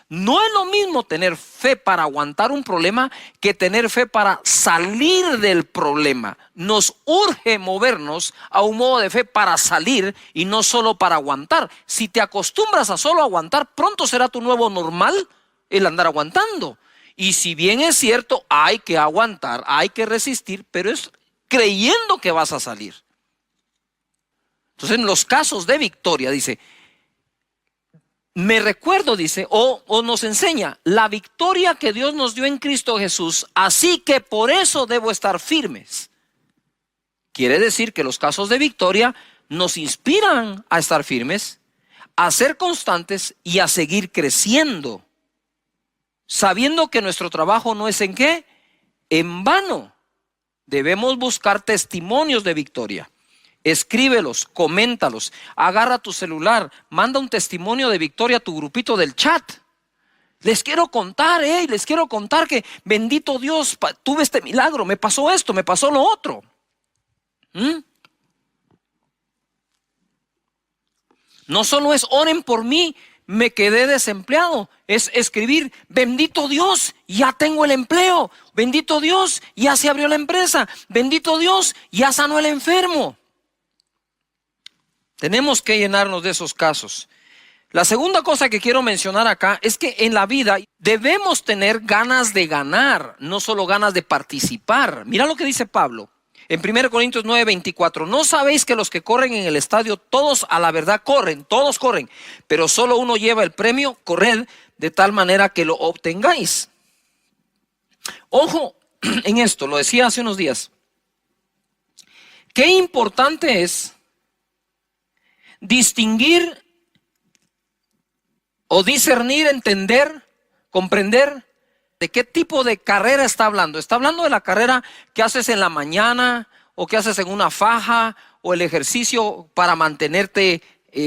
No es lo mismo tener fe para aguantar un problema que tener fe para salir del problema. Nos urge movernos a un modo de fe para salir y no solo para aguantar. Si te acostumbras a solo aguantar, pronto será tu nuevo normal el andar aguantando. Y si bien es cierto, hay que aguantar, hay que resistir, pero es creyendo que vas a salir. Entonces, en los casos de victoria, dice, me recuerdo, dice, o nos enseña la victoria que Dios nos dio en Cristo Jesús, así que por eso debo estar firmes. Quiere decir que los casos de victoria nos inspiran a estar firmes, a ser constantes y a seguir creciendo, sabiendo que nuestro trabajo no es en qué, en vano. Debemos buscar testimonios de victoria. Escríbelos, coméntalos, agarra tu celular, manda un testimonio de victoria a tu grupito del chat. Les quiero contar, que bendito Dios, tuve este milagro, me pasó esto, me pasó lo otro. No solo es oren por mí, me quedé desempleado. Es escribir, bendito Dios, ya tengo el empleo. Bendito Dios, ya se abrió la empresa. Bendito Dios, ya sanó el enfermo. Tenemos que llenarnos de esos casos. La segunda cosa que quiero mencionar acá es que en la vida debemos tener ganas de ganar, no solo ganas de participar. Mira lo que dice Pablo en 1 Corintios 9:24. ¿No sabéis que los que corren en el estadio, todos a la verdad corren, todos corren, pero solo uno lleva el premio? Corred de tal manera que lo obtengáis. Ojo en esto, lo decía hace unos días. qué importante es distinguir o discernir, entender, comprender de qué tipo de carrera está hablando. Está hablando de la carrera que haces en la mañana o que haces en una faja o el ejercicio para mantenerte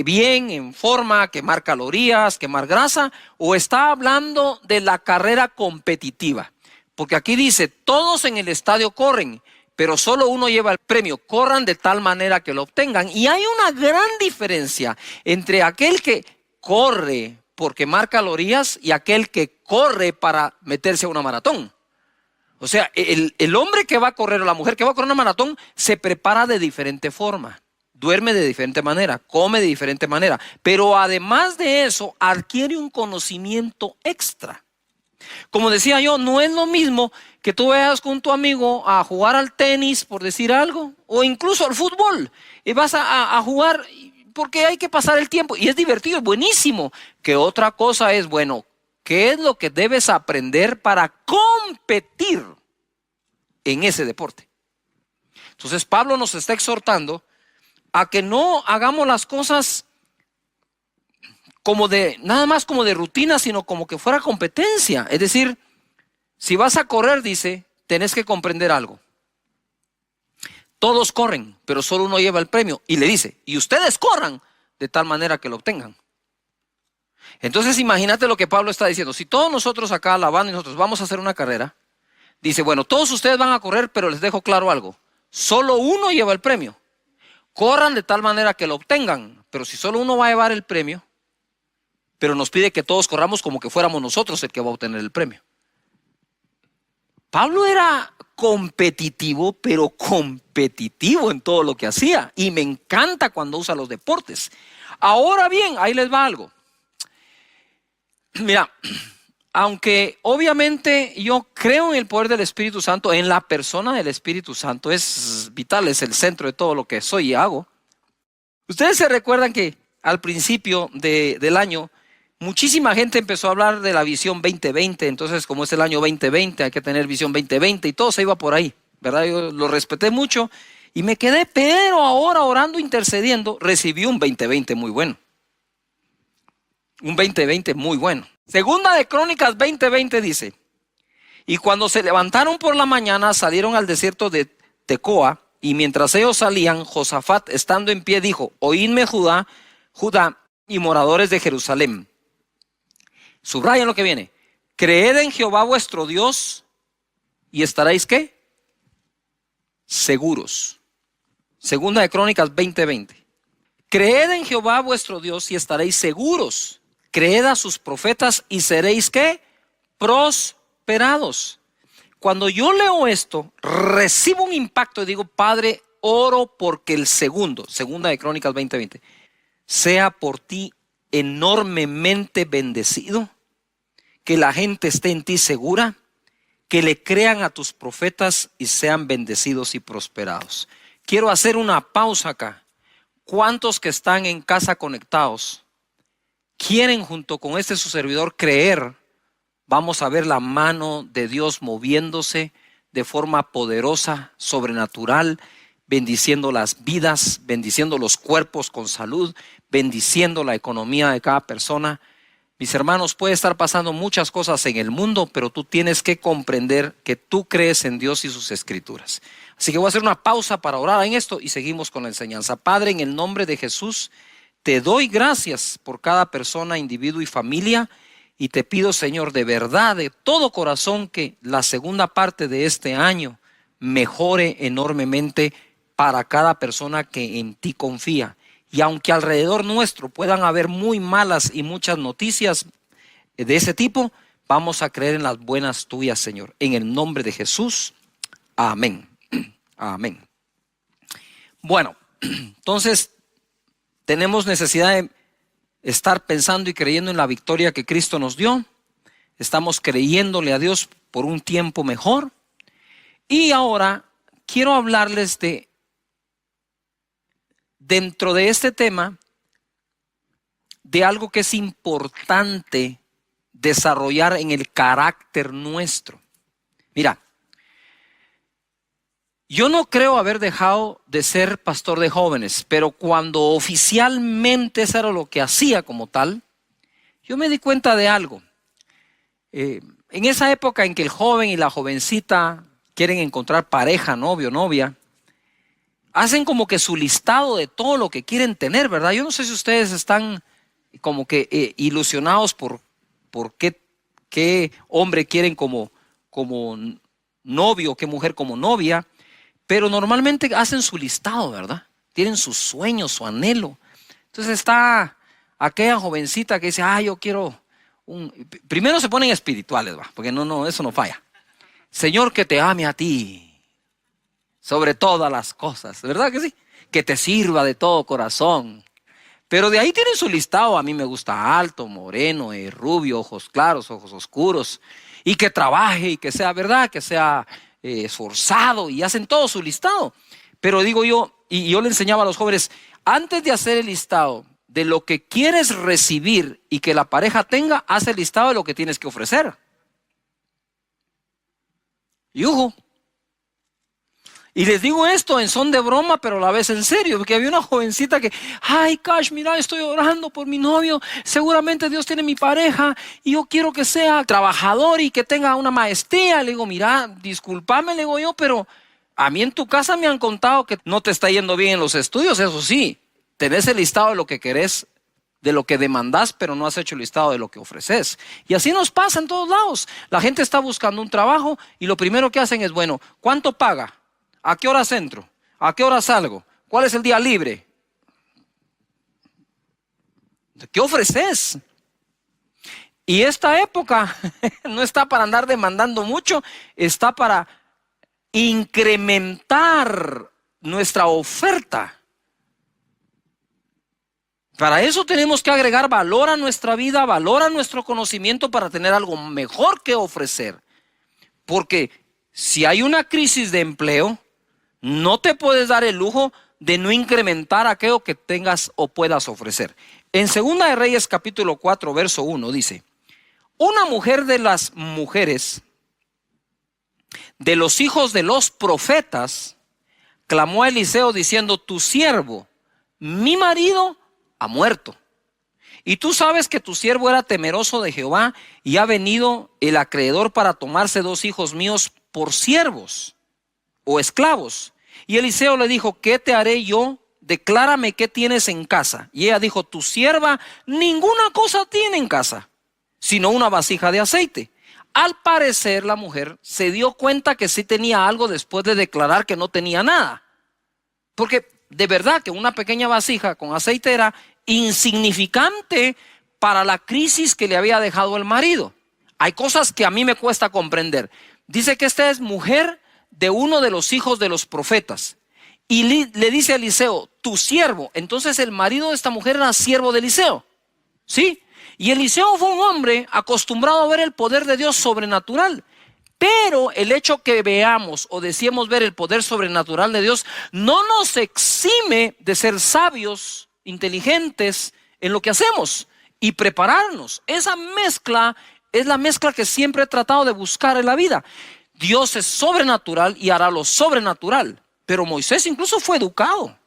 bien, en forma, quemar calorías, quemar grasa, o está hablando de la carrera competitiva. Porque aquí dice, todos en el estadio corren, pero solo uno lleva el premio. Corran de tal manera que lo obtengan. Y hay una gran diferencia entre aquel que corre por quemar calorías y aquel que corre para meterse a una maratón. O sea, el hombre que va a correr o la mujer que va a correr una maratón se prepara de diferente forma, duerme de diferente manera, come de diferente manera, pero además de eso adquiere un conocimiento extra. Como decía yo, no es lo mismo que tú vayas con tu amigo a jugar al tenis, por decir algo, o incluso al fútbol, y vas a jugar porque hay que pasar el tiempo, y es divertido, es buenísimo. Que otra cosa es, bueno, ¿qué es lo que debes aprender para competir en ese deporte? Entonces Pablo nos está exhortando a que no hagamos las cosas como de, nada más como de rutina, sino como que fuera competencia. Es decir, si vas a correr, dice, tenés que comprender algo. Todos corren, pero solo uno lleva el premio. Y le dice, y ustedes corran de tal manera que lo obtengan. Entonces imagínate lo que Pablo está diciendo. Si todos nosotros acá, la banda y nosotros vamos a hacer una carrera, dice, bueno, todos ustedes van a correr, pero les dejo claro algo. Solo uno lleva el premio. Corran de tal manera que lo obtengan. Pero si solo uno va a llevar el premio, pero nos pide que todos corramos como que fuéramos nosotros el que va a obtener el premio. Pablo era competitivo, pero competitivo en todo lo que hacía. Y me encanta cuando usa los deportes. Ahora bien, ahí les va algo. Mira, aunque obviamente yo creo en el poder del Espíritu Santo, en la persona del Espíritu Santo, es vital, es el centro de todo lo que soy y hago. Ustedes se recuerdan que al principio del año, muchísima gente empezó a hablar de la visión 2020, entonces como es el año 2020 hay que tener visión 2020 y todo se iba por ahí, ¿verdad? Yo lo respeté mucho y me quedé, pero ahora orando, intercediendo, recibí un 2020 muy bueno. Un 2020 muy bueno. Segunda de Crónicas 20:20 dice, y cuando se levantaron por la mañana salieron al desierto de Tecoa, y mientras ellos salían, Josafat estando en pie dijo, oídme Judá y moradores de Jerusalén. Subrayen lo que viene. Creed en Jehová vuestro Dios y estaréis ¿qué? Seguros. Segunda de Crónicas 20:20. Creed en Jehová vuestro Dios y estaréis seguros. Creed a sus profetas y seréis ¿qué? Prosperados. Cuando yo leo esto, recibo un impacto y digo, Padre, oro porque el segunda de Crónicas 20:20, sea por ti enormemente bendecido, que la gente esté en ti segura, que le crean a tus profetas y sean bendecidos y prosperados. Quiero hacer una pausa acá. ¿Cuántos que están en casa conectados quieren junto con su servidor creer? Vamos a ver la mano de Dios moviéndose de forma poderosa, sobrenatural, bendiciendo las vidas, bendiciendo los cuerpos con salud, bendiciendo la economía de cada persona. Mis hermanos, puede estar pasando muchas cosas en el mundo, pero tú tienes que comprender que tú crees en Dios y sus escrituras. Así que voy a hacer una pausa para orar en esto y seguimos con la enseñanza. Padre, en el nombre de Jesús, te doy gracias por cada persona, individuo y familia, y te pido, Señor, de verdad, de todo corazón, que la segunda parte de este año mejore enormemente para cada persona que en ti confía. Y aunque alrededor nuestro puedan haber muy malas y muchas noticias de ese tipo, vamos a creer en las buenas tuyas, Señor. En el nombre de Jesús, amén. Amén. Bueno, entonces tenemos necesidad de estar pensando y creyendo en la victoria que Cristo nos dio. Estamos creyéndole a Dios por un tiempo mejor. Y ahora quiero hablarles dentro de este tema, de algo que es importante desarrollar en el carácter nuestro. Mira, Yo no creo haber dejado de ser pastor de jóvenes, pero cuando oficialmente eso era lo que hacía como tal, yo me di cuenta de algo. En esa época en que el joven y la jovencita quieren encontrar pareja, novio, novia, hacen como que su listado de todo lo que quieren tener, ¿verdad? Yo no sé si ustedes están como que ilusionados por qué hombre quieren como novio, qué mujer como novia, pero normalmente hacen su listado, ¿verdad? Tienen sus sueños, su anhelo. Entonces está aquella jovencita que dice, yo quiero primero se ponen espirituales, ¿va? Porque no, eso no falla. Señor, que te ame a ti sobre todas las cosas, ¿verdad que sí? Que te sirva de todo corazón. Pero de ahí tienen su listado. A mí me gusta alto, moreno, rubio, ojos claros, ojos oscuros. Y que trabaje y que sea, ¿verdad? Que sea esforzado, y hacen todo su listado. Pero digo yo, y yo le enseñaba a los jóvenes, antes de hacer el listado de lo que quieres recibir y que la pareja tenga, haz el listado de lo que tienes que ofrecer. Yujo. Y les digo esto en son de broma, pero a la vez en serio, porque había una jovencita que, Cash, mira, estoy orando por mi novio, seguramente Dios tiene mi pareja y yo quiero que sea trabajador y que tenga una maestría. Le digo, mira, discúlpame, le digo yo, pero a mí en tu casa me han contado que no te está yendo bien en los estudios, eso sí, tenés el listado de lo que querés, de lo que demandás, pero no has hecho el listado de lo que ofreces. Y así nos pasa en todos lados. La gente está buscando un trabajo y lo primero que hacen es, bueno, ¿cuánto paga? ¿A qué hora entro? ¿A qué hora salgo? ¿Cuál es el día libre? ¿Qué ofreces? Y esta época no está para andar demandando mucho, está para incrementar nuestra oferta. Para eso tenemos que agregar valor a nuestra vida, valor a nuestro conocimiento para tener algo mejor que ofrecer. Porque si hay una crisis de empleo, no te puedes dar el lujo de no incrementar aquello que tengas o puedas ofrecer. En 2 de Reyes capítulo 4 verso 1 dice, una mujer de las mujeres de los hijos de los profetas clamó a Eliseo diciendo, tu siervo, mi marido, ha muerto. Y tú sabes que tu siervo era temeroso de Jehová y ha venido el acreedor para tomarse 2 hijos míos por siervos o esclavos. Y Eliseo le dijo, ¿qué te haré yo? Declárame qué tienes en casa. Y ella dijo, tu sierva ninguna cosa tiene en casa, sino una vasija de aceite. Al parecer la mujer se dio cuenta que sí tenía algo después de declarar que no tenía nada. Porque de verdad que una pequeña vasija con aceite era insignificante para la crisis que le había dejado el marido. Hay cosas que a mí me cuesta comprender. Dice que esta es mujer de uno de los hijos de los profetas. Y le dice a Eliseo, tu siervo. Entonces el marido de esta mujer era siervo de Eliseo. ¿Sí? Y Eliseo fue un hombre acostumbrado a ver el poder de Dios sobrenatural. Pero el hecho que veamos o deseemos ver el poder sobrenatural de Dios no nos exime de ser sabios, inteligentes en lo que hacemos y prepararnos. Esa mezcla es la mezcla que siempre he tratado de buscar en la vida. Dios es sobrenatural y hará lo sobrenatural. Pero Moisés incluso fue educado.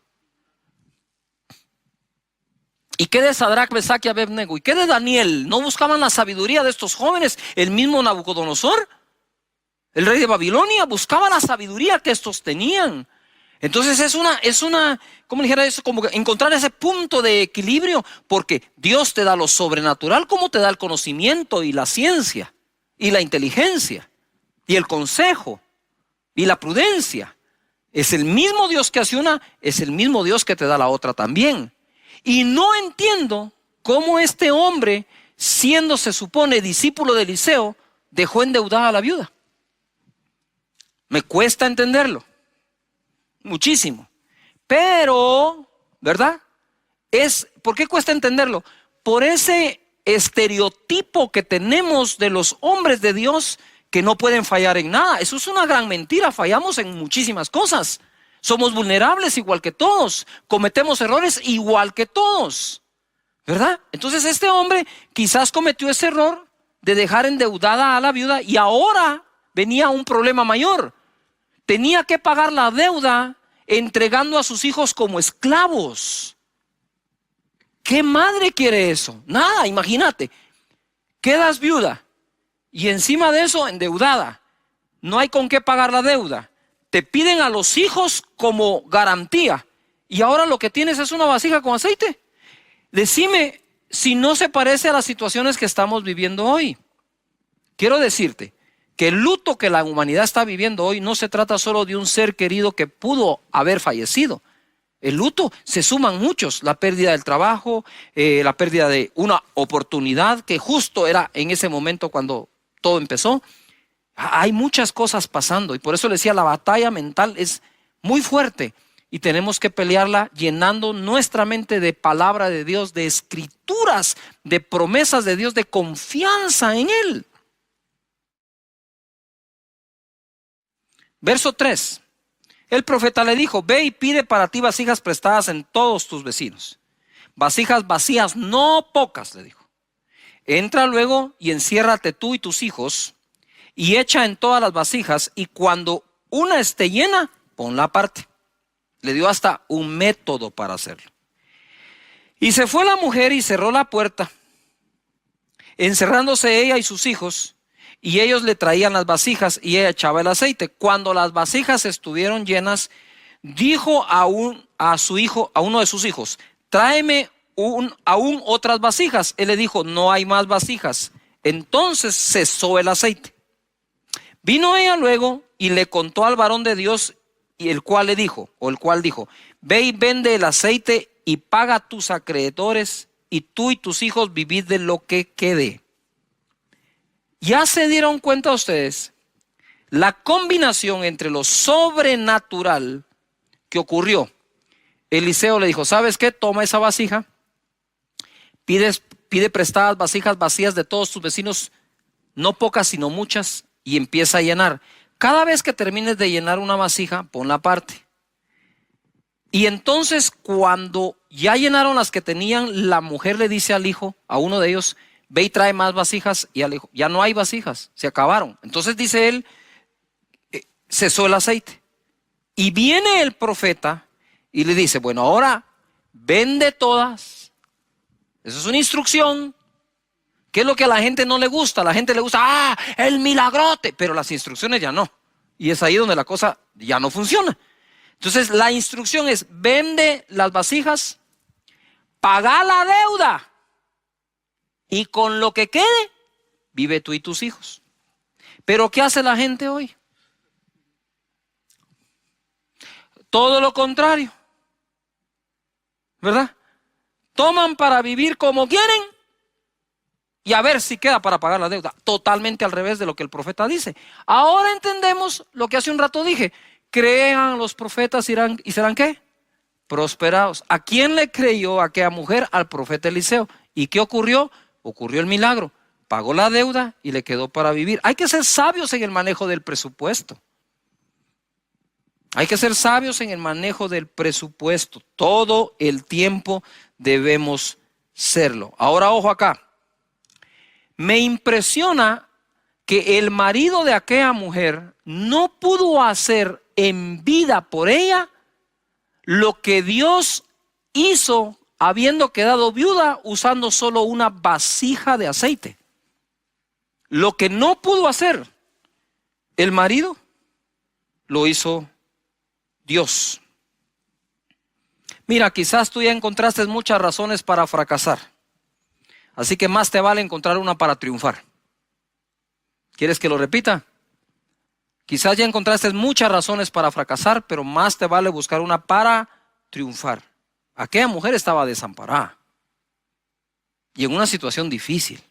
¿Y qué de Sadrach, Mesach y Abednego? ¿Y qué de Daniel? ¿No buscaban la sabiduría de estos jóvenes? El mismo Nabucodonosor, el rey de Babilonia, buscaba la sabiduría que estos tenían. Entonces es una, ¿cómo dijera eso? Como encontrar ese punto de equilibrio, porque Dios te da lo sobrenatural como te da el conocimiento y la ciencia y la inteligencia y el consejo y la prudencia. Es el mismo Dios que hace una, es el mismo Dios que te da la otra también. Y no entiendo cómo este hombre, siendo se supone discípulo de Eliseo, dejó endeudada a la viuda. Me cuesta entenderlo, muchísimo. Pero, ¿verdad? ¿Por qué cuesta entenderlo? Por ese estereotipo que tenemos de los hombres de Dios que no pueden fallar en nada. Eso es una gran mentira, fallamos en muchísimas cosas. Somos vulnerables igual que todos, cometemos errores igual que todos, ¿verdad? Entonces este hombre quizás cometió ese error de dejar endeudada a la viuda y ahora venía un problema mayor. tenía que pagar la deuda entregando a sus hijos como esclavos. ¿Qué madre quiere eso? Nada, imagínate. Quedas viuda y encima de eso endeudada. No hay con qué pagar la deuda. Te piden a los hijos como garantía. Y ahora lo que tienes es una vasija con aceite. Decime si no se parece a las situaciones que estamos viviendo hoy. Quiero decirte que el luto que la humanidad está viviendo hoy no se trata solo de un ser querido que pudo haber fallecido. El luto se suman muchos, la pérdida del trabajo, la pérdida de una oportunidad que justo era en ese momento cuando todo empezó. Hay muchas cosas pasando y por eso le decía, la batalla mental es muy fuerte y tenemos que pelearla llenando nuestra mente de palabra de Dios, de escrituras, de promesas de Dios, de confianza en Él. Verso 3. El profeta le dijo, ve y pide para ti vasijas prestadas en todos tus vecinos. Vasijas vacías, no pocas, le dijo. Entra luego y enciérrate tú y tus hijos y echa en todas las vasijas y cuando una esté llena, ponla aparte. Le dio hasta un método para hacerlo. Y se fue la mujer y cerró la puerta, encerrándose ella y sus hijos. Y ellos le traían las vasijas y ella echaba el aceite. Cuando las vasijas estuvieron llenas, dijo a uno de sus hijos, tráeme aún otras vasijas. Él le dijo, no hay más vasijas. Entonces cesó el aceite. Vino ella luego y le contó al varón de Dios, y el cual dijo, ve y vende el aceite y paga a tus acreedores, y tú y tus hijos vivid de lo que quede. ¿Ya se dieron cuenta ustedes la combinación entre lo sobrenatural que ocurrió? Eliseo le dijo, ¿sabes qué? Toma esa vasija, pide prestadas vasijas vacías de todos tus vecinos, no pocas sino muchas, y empieza a llenar. Cada vez que termines de llenar una vasija, ponla aparte. Y entonces cuando ya llenaron las que tenían, la mujer le dice al hijo, a uno de ellos, ve y trae más vasijas, y al hijo, ya no hay vasijas, se acabaron. Entonces dice él, cesó el aceite. Y viene el profeta y le dice, bueno, ahora vende todas. Eso es una instrucción. ¿Qué es lo que a la gente no le gusta? A la gente le gusta, el milagrote, pero las instrucciones ya no. Y es ahí donde la cosa ya no funciona. Entonces la instrucción es, vende las vasijas, paga la deuda. Y con lo que quede, vive tú y tus hijos. Pero ¿qué hace la gente hoy? Todo lo contrario. ¿Verdad? Toman para vivir como quieren y a ver si queda para pagar la deuda. Totalmente al revés de lo que el profeta dice. Ahora entendemos lo que hace un rato dije. Crean los profetas y serán ¿qué? Prosperados. ¿A quién le creyó aquella mujer? Al profeta Eliseo. ¿Y qué ocurrió? Ocurrió el milagro, pagó la deuda y le quedó para vivir. Hay que ser sabios en el manejo del presupuesto. Hay que ser sabios en el manejo del presupuesto. Todo el tiempo debemos serlo. Ahora ojo acá. Me impresiona que el marido de aquella mujer no pudo hacer en vida por ella lo que Dios hizo habiendo quedado viuda usando solo una vasija de aceite. Lo que no pudo hacer el marido, lo hizo Dios. Mira, quizás tú ya encontraste muchas razones para fracasar. Así que más te vale encontrar una para triunfar. ¿Quieres que lo repita? Quizás ya encontraste muchas razones para fracasar, pero más te vale buscar una para triunfar. Aquella mujer estaba desamparada y en una situación difícil.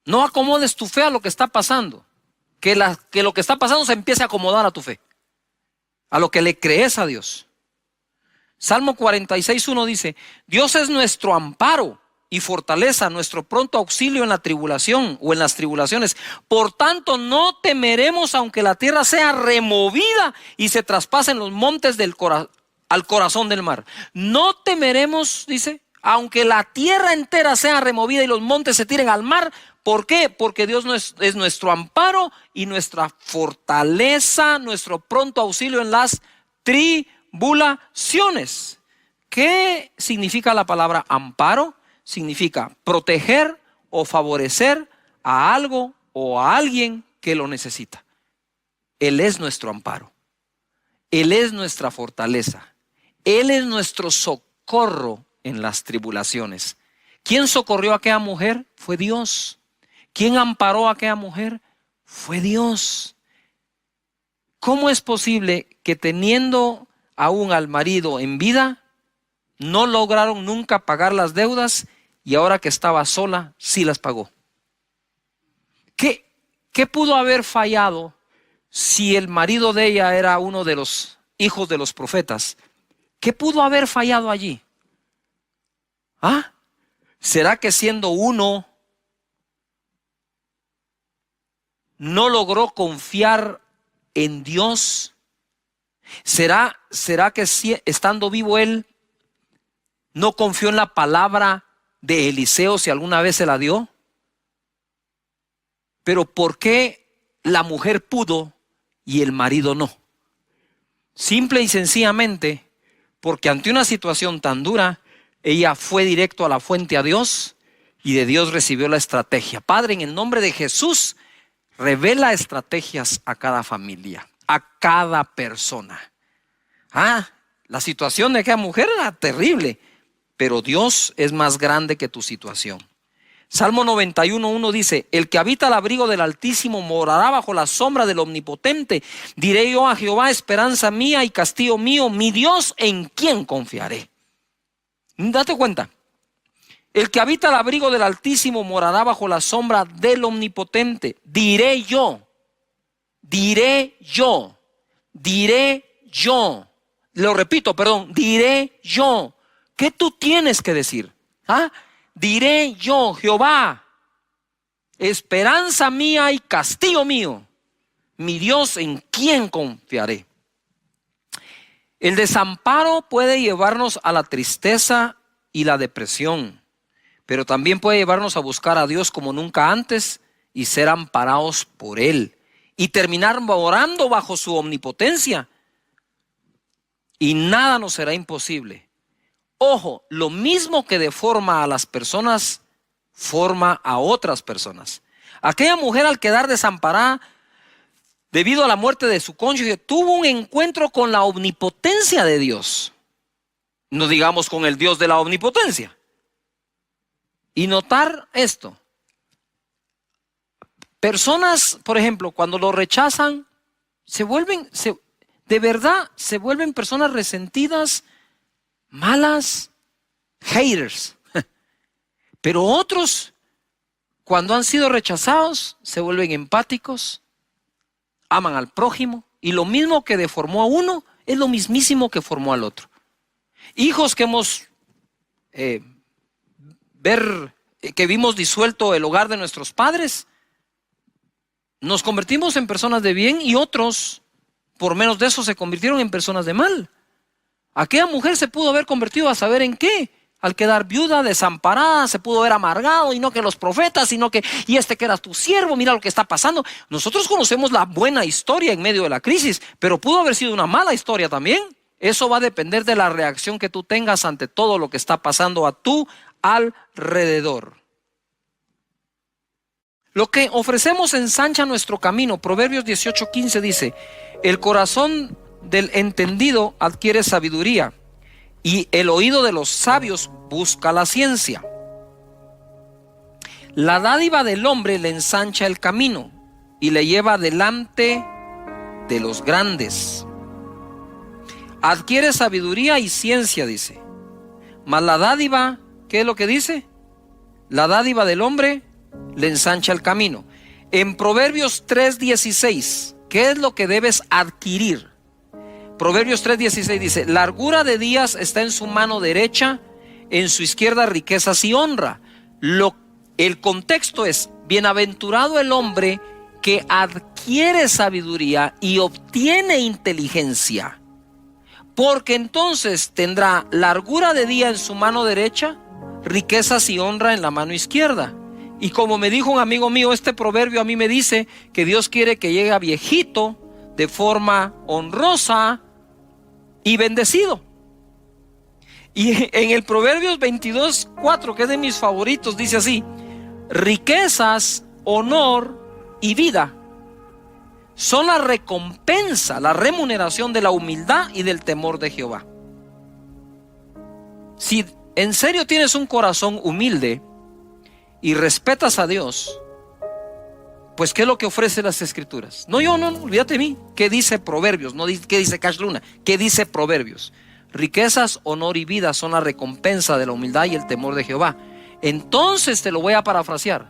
No acomodes tu fe a lo que está pasando. Que lo que está pasando se empiece a acomodar a tu fe, a lo que le crees a Dios. Salmo 46:1 dice, Dios es nuestro amparo y fortaleza, nuestro pronto auxilio en la tribulación o en las tribulaciones. Por tanto, no temeremos aunque la tierra sea removida y se traspasen los montes al corazón del mar. No temeremos, dice, aunque la tierra entera sea removida y los montes se tiren al mar, ¿Por qué? Porque Dios es nuestro amparo y nuestra fortaleza, nuestro pronto auxilio en las tribulaciones. ¿Qué significa la palabra amparo? Significa proteger o favorecer a algo o a alguien que lo necesita. Él es nuestro amparo. Él es nuestra fortaleza. Él es nuestro socorro en las tribulaciones. ¿Quién socorrió a aquella mujer? Fue Dios. ¿Quién amparó a aquella mujer? Fue Dios. ¿Cómo es posible que teniendo aún al marido en vida, no lograron nunca pagar las deudas y ahora que estaba sola, sí las pagó? ¿Qué pudo haber fallado si el marido de ella era uno de los hijos de los profetas? ¿Qué pudo haber fallado allí? ¿Ah? ¿Será que siendo uno no logró confiar en Dios? ¿Será que estando vivo él no confió en la palabra de Eliseo si alguna vez se la dio? Pero ¿por qué la mujer pudo y el marido no? Simple y sencillamente porque ante una situación tan dura, ella fue directo a la fuente, a Dios, y de Dios recibió la estrategia. Padre, en el nombre de Jesús, revela estrategias a cada familia, a cada persona. La situación de aquella mujer era terrible, pero Dios es más grande que tu situación. Salmo 91:1 dice: el que habita al abrigo del Altísimo morará bajo la sombra del Omnipotente. Diré yo a Jehová, esperanza mía y castillo mío, mi Dios, en quien confiaré. Date cuenta, el que habita al abrigo del Altísimo morará bajo la sombra del Omnipotente. Diré yo. Lo repito, perdón, diré yo. ¿Qué tú tienes que decir? Diré yo, Jehová, esperanza mía y castillo mío, mi Dios, en quien confiaré. El desamparo puede llevarnos a la tristeza y la depresión, pero también puede llevarnos a buscar a Dios como nunca antes y ser amparados por Él y terminar morando bajo su omnipotencia. Y nada nos será imposible. Ojo, lo mismo que deforma a las personas, forma a otras personas. Aquella mujer, al quedar desamparada debido a la muerte de su cónyuge, tuvo un encuentro con la omnipotencia de Dios. No digamos con el Dios de la omnipotencia. Y notar esto. Personas, por ejemplo, cuando lo rechazan, de verdad se vuelven personas resentidas, malas, haters. Pero otros, cuando han sido rechazados, se vuelven empáticos, aman al prójimo, y lo mismo que deformó a uno es lo mismísimo que formó al otro. Hijos que que vimos disuelto el hogar de nuestros padres, nos convertimos en personas de bien, y otros, por menos de eso, se convirtieron en personas de mal. Aquella mujer se pudo haber convertido a saber en qué. Al quedar viuda, desamparada, se pudo haber amargado, y no que los profetas, sino que, y este que era tu siervo, mira lo que está pasando. Nosotros conocemos la buena historia en medio de la crisis, pero pudo haber sido una mala historia también. Eso va a depender de la reacción que tú tengas ante todo lo que está pasando a tu alrededor. Lo que ofrecemos ensancha nuestro camino. Proverbios 18:15 dice: el corazón del entendido adquiere sabiduría, y el oído de los sabios busca la ciencia. La dádiva del hombre le ensancha el camino y le lleva delante de los grandes. Adquiere sabiduría y ciencia, dice. Mas la dádiva, ¿qué es lo que dice? La dádiva del hombre le ensancha el camino. En Proverbios 3:16, ¿qué es lo que debes adquirir? Proverbios 3:16 dice: largura de días está en su mano derecha, en su izquierda riquezas y honra. El contexto es: bienaventurado el hombre que adquiere sabiduría y obtiene inteligencia, porque entonces tendrá largura de día en su mano derecha, riquezas y honra en la mano izquierda. Y como me dijo un amigo mío, este proverbio a mí me dice que Dios quiere que llegue a viejito de forma honrosa y bendecido. Y en el Proverbios 22:4, que es de mis favoritos, dice así: riquezas, honor y vida son la recompensa, la remuneración de la humildad y del temor de Jehová. Si en serio tienes un corazón humilde y respetas a Dios, pues ¿qué es lo que ofrece las Escrituras? No, olvídate de mí. ¿Qué dice Proverbios? No, ¿qué dice Cash Luna? ¿Qué dice Proverbios? Riquezas, honor y vida son la recompensa de la humildad y el temor de Jehová. Entonces te lo voy a parafrasear.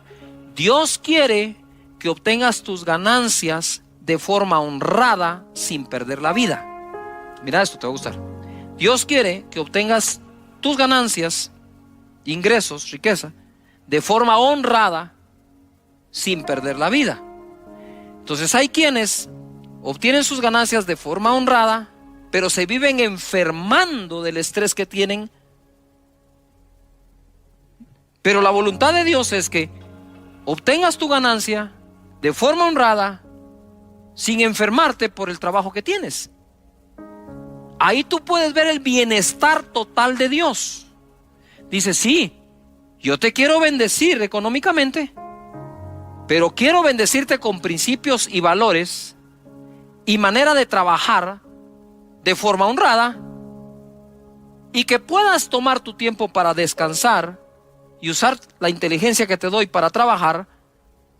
Dios quiere que obtengas tus ganancias de forma honrada sin perder la vida. Mira esto, te va a gustar. Dios quiere que obtengas tus ganancias, ingresos, riqueza, de forma honrada sin perder la vida. Entonces hay quienes obtienen sus ganancias de forma honrada, pero se viven enfermando del estrés que tienen. Pero la voluntad de Dios es que obtengas tu ganancia de forma honrada sin enfermarte por el trabajo que tienes. Ahí tú puedes ver el bienestar total de Dios. Dice: sí, yo te quiero bendecir económicamente, pero quiero bendecirte con principios y valores y manera de trabajar de forma honrada, y que puedas tomar tu tiempo para descansar y usar la inteligencia que te doy para trabajar,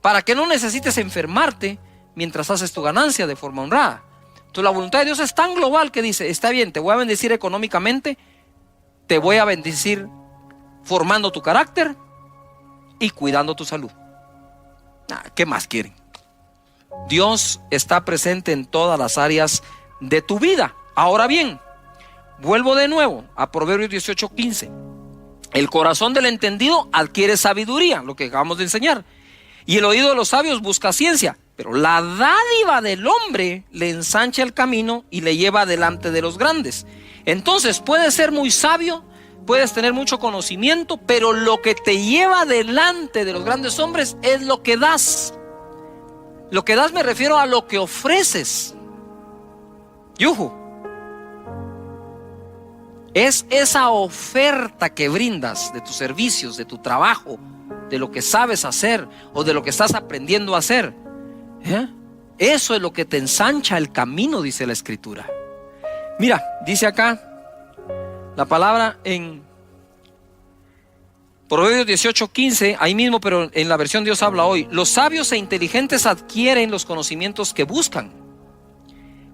para que no necesites enfermarte mientras haces tu ganancia de forma honrada. Entonces la voluntad de Dios es tan global que dice: está bien, te voy a bendecir económicamente, te voy a bendecir formando tu carácter y cuidando tu salud. ¿Qué más quieren? Dios está presente en todas las áreas de tu vida. Ahora bien, vuelvo de nuevo a Proverbios 18:15. El corazón del entendido adquiere sabiduría, lo que acabamos de enseñar, y el oído de los sabios busca ciencia. Pero la dádiva del hombre le ensancha el camino y le lleva delante de los grandes. Entonces puedes ser muy sabio, puedes tener mucho conocimiento, pero lo que te lleva delante de los grandes hombres es lo que das. Lo que das me refiero a lo que ofreces. Yuhu. Es esa oferta que brindas de tus servicios, de tu trabajo, de lo que sabes hacer o de lo que estás aprendiendo a hacer. Eso es lo que te ensancha el camino, dice la Escritura. Mira, dice acá la palabra en Proverbios 18:15, ahí mismo, pero en la versión Dios habla hoy: los sabios e inteligentes adquieren los conocimientos que buscan.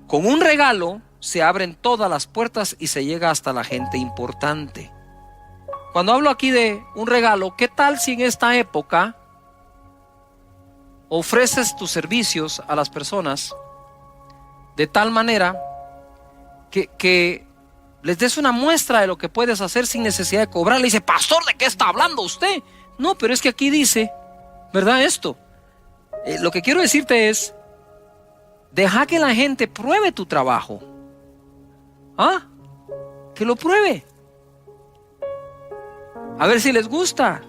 Con un regalo se abren todas las puertas y se llega hasta la gente importante. Cuando hablo aquí de un regalo, ¿qué tal si en esta época ofreces tus servicios a las personas de tal manera que les des una muestra de lo que puedes hacer sin necesidad de cobrar? Le dice: pastor, ¿de qué está hablando usted? No, pero es que aquí dice, ¿verdad? Esto, lo que quiero decirte es: deja que la gente pruebe tu trabajo. Que lo pruebe, a ver si les gusta.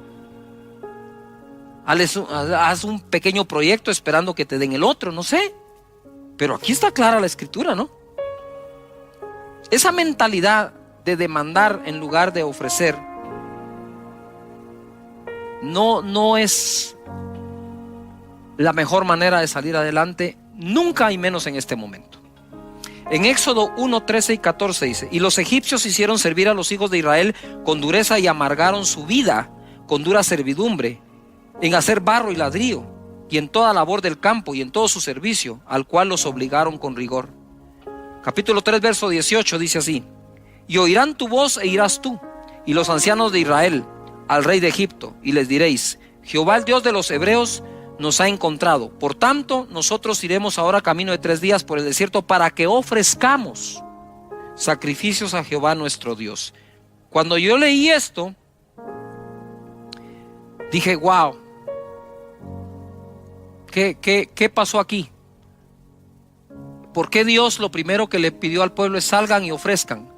Haz un pequeño proyecto esperando que te den el otro, no sé. Pero aquí está clara la Escritura, ¿no? Esa mentalidad de demandar en lugar de ofrecer no es la mejor manera de salir adelante, nunca, y menos en este momento. En Éxodo 1:13 y 14 dice: y los egipcios hicieron servir a los hijos de Israel con dureza y amargaron su vida con dura servidumbre en hacer barro y ladrillo y en toda labor del campo y en todo su servicio, al cual los obligaron con rigor. Capítulo 3, verso 18 dice así: y oirán tu voz e irás tú y los ancianos de Israel al rey de Egipto, y les diréis: Jehová, el Dios de los hebreos, nos ha encontrado. Por tanto, nosotros iremos ahora camino de 3 días por el desierto para que ofrezcamos sacrificios a Jehová nuestro Dios. Cuando yo leí esto, dije: wow, ¿qué pasó aquí? ¿Por qué Dios lo primero que le pidió al pueblo es salgan y ofrezcan?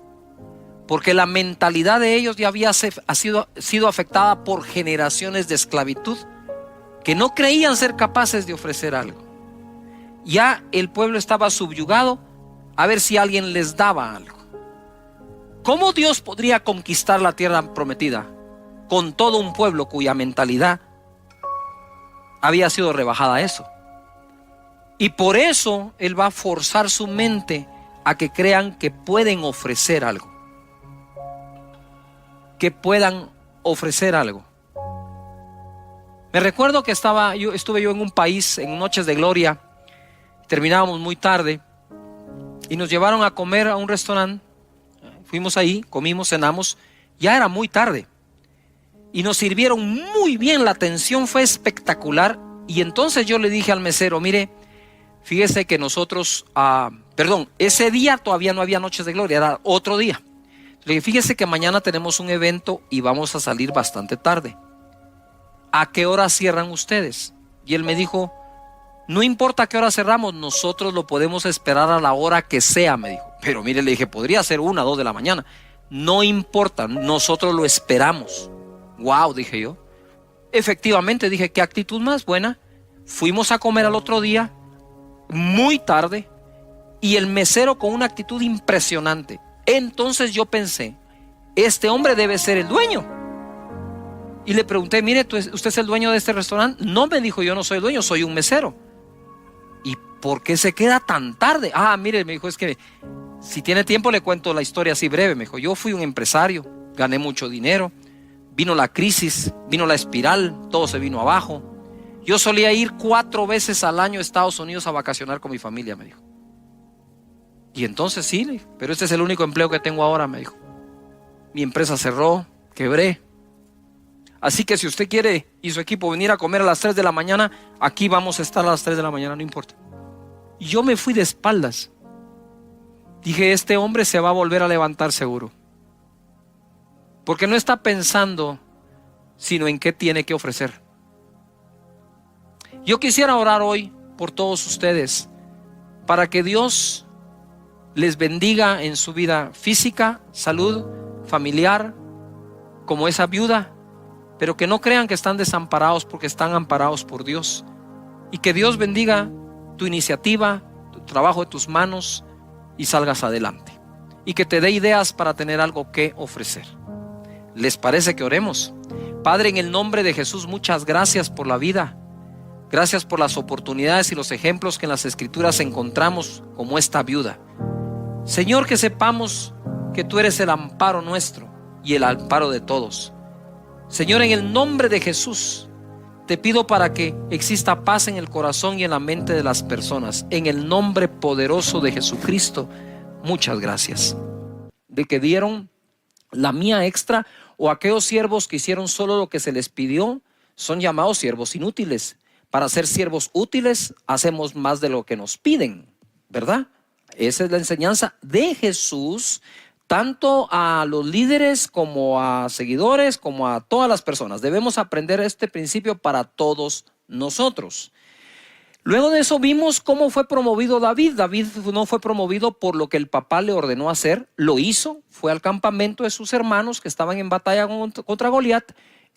Porque la mentalidad de ellos ya había sido afectada por generaciones de esclavitud que no creían ser capaces de ofrecer algo. Ya el pueblo estaba subyugado a ver si alguien les daba algo. ¿Cómo Dios podría conquistar la tierra prometida con todo un pueblo cuya mentalidad había sido rebajada a eso? Y por eso Él va a forzar su mente a que crean que pueden ofrecer algo. Que puedan ofrecer algo. Me recuerdo que estuve yo en un país en Noches de Gloria. Terminábamos muy tarde y nos llevaron a comer a un restaurante. Fuimos ahí, comimos, cenamos. Ya era muy tarde y nos sirvieron muy bien. La atención fue espectacular. Y entonces yo le dije al mesero: mire, fíjese que nosotros, ese día todavía no había Noches de Gloria, era otro día. Le dije: fíjese que mañana tenemos un evento y vamos a salir bastante tarde. ¿A qué hora cierran ustedes? Y él me dijo: no importa a qué hora cerramos, nosotros lo podemos esperar a la hora que sea, me dijo. Pero mire, le dije, podría ser 1 o 2 de la mañana. No importa, nosotros lo esperamos. Wow, dije yo. Efectivamente, dije, qué actitud más buena. Fuimos a comer al otro día, muy tarde, y el mesero con una actitud impresionante. Entonces yo pensé, este hombre debe ser el dueño. Y le pregunté: mire, ¿usted es el dueño de este restaurante? No, me dijo, yo no soy el dueño, soy un mesero. ¿Y por qué se queda tan tarde? Mire, me dijo, es que si tiene tiempo le cuento la historia así breve. Me dijo: yo fui un empresario, gané mucho dinero, vino la crisis, vino la espiral, todo se vino abajo. Yo solía ir 4 veces al año a Estados Unidos a vacacionar con mi familia, me dijo. Y entonces sí, pero este es el único empleo que tengo ahora, me dijo. Mi empresa cerró, quebré. Así que si usted quiere y su equipo venir a comer a las 3 de la mañana, aquí vamos a estar a las 3 de la mañana, no importa. Y yo me fui de espaldas. Dije, este hombre se va a volver a levantar seguro. Porque no está pensando sino en qué tiene que ofrecer. Yo quisiera orar hoy por todos ustedes para que Dios les bendiga en su vida física, salud, familiar, como esa viuda, pero que no crean que están desamparados, porque están amparados por Dios. Y que Dios bendiga tu iniciativa, tu trabajo de tus manos, y salgas adelante. Y que te dé ideas para tener algo que ofrecer. ¿Les parece que oremos? Padre, en el nombre de Jesús, muchas gracias por la vida. Gracias por las oportunidades y los ejemplos que en las Escrituras encontramos, como esta viuda. Señor, que sepamos que tú eres el amparo nuestro y el amparo de todos. Señor, en el nombre de Jesús, te pido para que exista paz en el corazón y en la mente de las personas. En el nombre poderoso de Jesucristo, muchas gracias. De que dieron la mía extra, o aquellos siervos que hicieron solo lo que se les pidió, son llamados siervos inútiles. Para ser siervos útiles, hacemos más de lo que nos piden, ¿verdad? Esa es la enseñanza de Jesús, tanto a los líderes como a seguidores, como a todas las personas. Debemos aprender este principio para todos nosotros. Luego de eso vimos cómo fue promovido David. David no fue promovido por lo que el papá le ordenó hacer, lo hizo, fue al campamento de sus hermanos que estaban en batalla contra Goliat.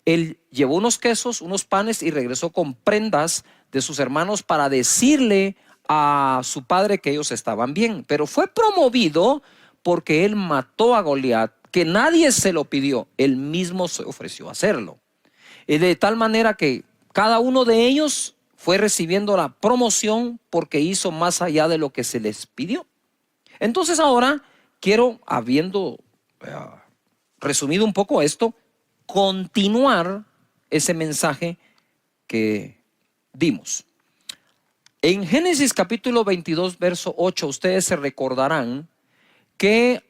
Él llevó unos quesos, unos panes y regresó con prendas de sus hermanos para decirle a su padre que ellos estaban bien. Pero fue promovido porque él mató a Goliat, que nadie se lo pidió, él mismo se ofreció a hacerlo. Y de tal manera que cada uno de ellos fue recibiendo la promoción porque hizo más allá de lo que se les pidió. Entonces ahora quiero, habiendo resumido un poco esto, continuar ese mensaje que dimos. En Génesis capítulo 22, verso 8, ustedes se recordarán que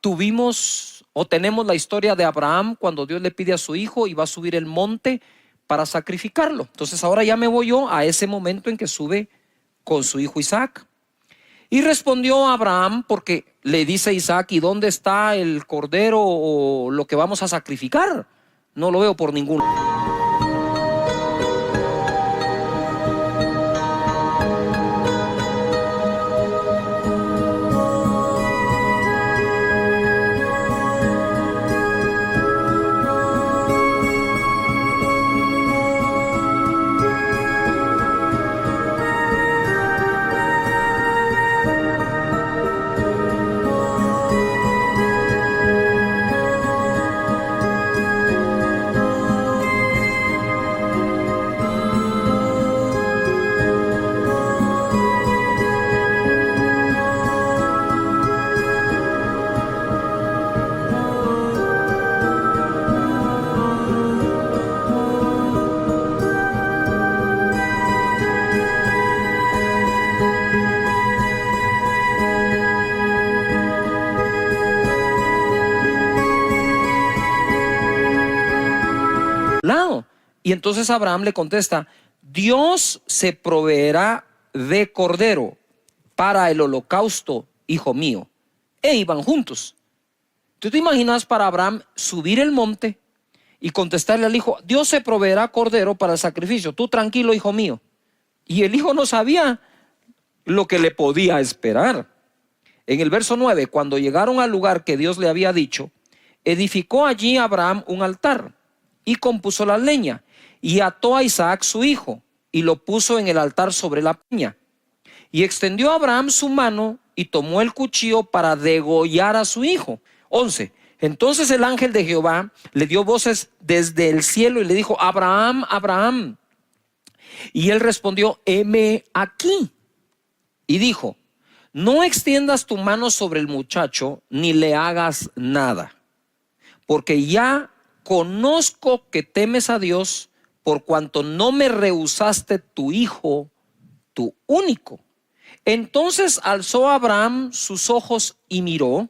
tuvimos o tenemos la historia de Abraham cuando Dios le pide a su hijo y va a subir el monte para sacrificarlo. Entonces ahora ya me voy yo a ese momento en que sube con su hijo Isaac. Y respondió Abraham, porque le dice a Isaac: ¿y dónde está el cordero o lo que vamos a sacrificar? No lo veo por ningún lado. Y entonces Abraham le contesta: Dios se proveerá de cordero para el holocausto, hijo mío. E iban juntos. ¿Tú te imaginas para Abraham subir el monte y contestarle al hijo: Dios se proveerá cordero para el sacrificio, tú tranquilo, hijo mío? Y el hijo no sabía lo que le podía esperar. En el verso 9, cuando llegaron al lugar que Dios le había dicho, edificó allí Abraham un altar y compuso la leña y ató a Isaac su hijo y lo puso en el altar sobre la peña. Y extendió Abraham su mano y tomó el cuchillo para degollar a su hijo. 11. Entonces el ángel de Jehová le dio voces desde el cielo y le dijo: Abraham, Abraham. Y él respondió: heme aquí. Y dijo: no extiendas tu mano sobre el muchacho ni le hagas nada, porque ya conozco que temes a Dios, por cuanto no me rehusaste tu hijo, tu único. Entonces alzó Abraham sus ojos y miró,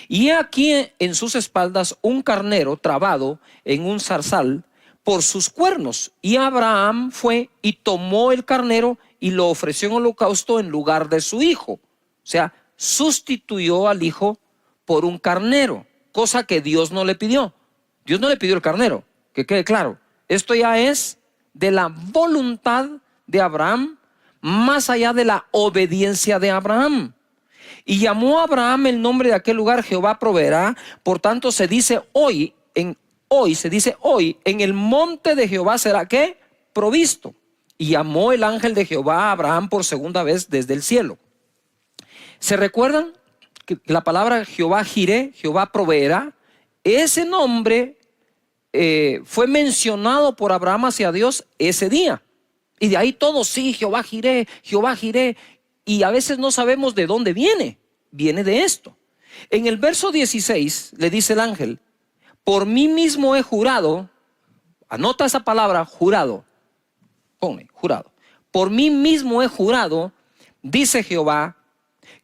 y he aquí en sus espaldas un carnero trabado en un zarzal por sus cuernos. Y Abraham fue y tomó el carnero y lo ofreció en holocausto en lugar de su hijo. O sea, sustituyó al hijo por un carnero, cosa que Dios no le pidió. Dios no le pidió el carnero, que quede claro. Esto ya es de la voluntad de Abraham, más allá de la obediencia de Abraham. Y llamó a Abraham el nombre de aquel lugar: Jehová proveerá. Por tanto se dice hoy, en el monte de Jehová será ¿qué? Provisto. Y llamó el ángel de Jehová a Abraham por segunda vez desde el cielo. ¿Se recuerdan que la palabra Jehová Jireh, Jehová proveerá? Ese nombre fue mencionado por Abraham hacia Dios ese día. Y de ahí todo, sí, Jehová Jireh, Jehová Jireh. Y a veces no sabemos de dónde viene. Viene de esto. En el verso 16 le dice el ángel: por mí mismo he jurado. Anota esa palabra, jurado. Ponle, jurado. Por mí mismo he jurado, dice Jehová,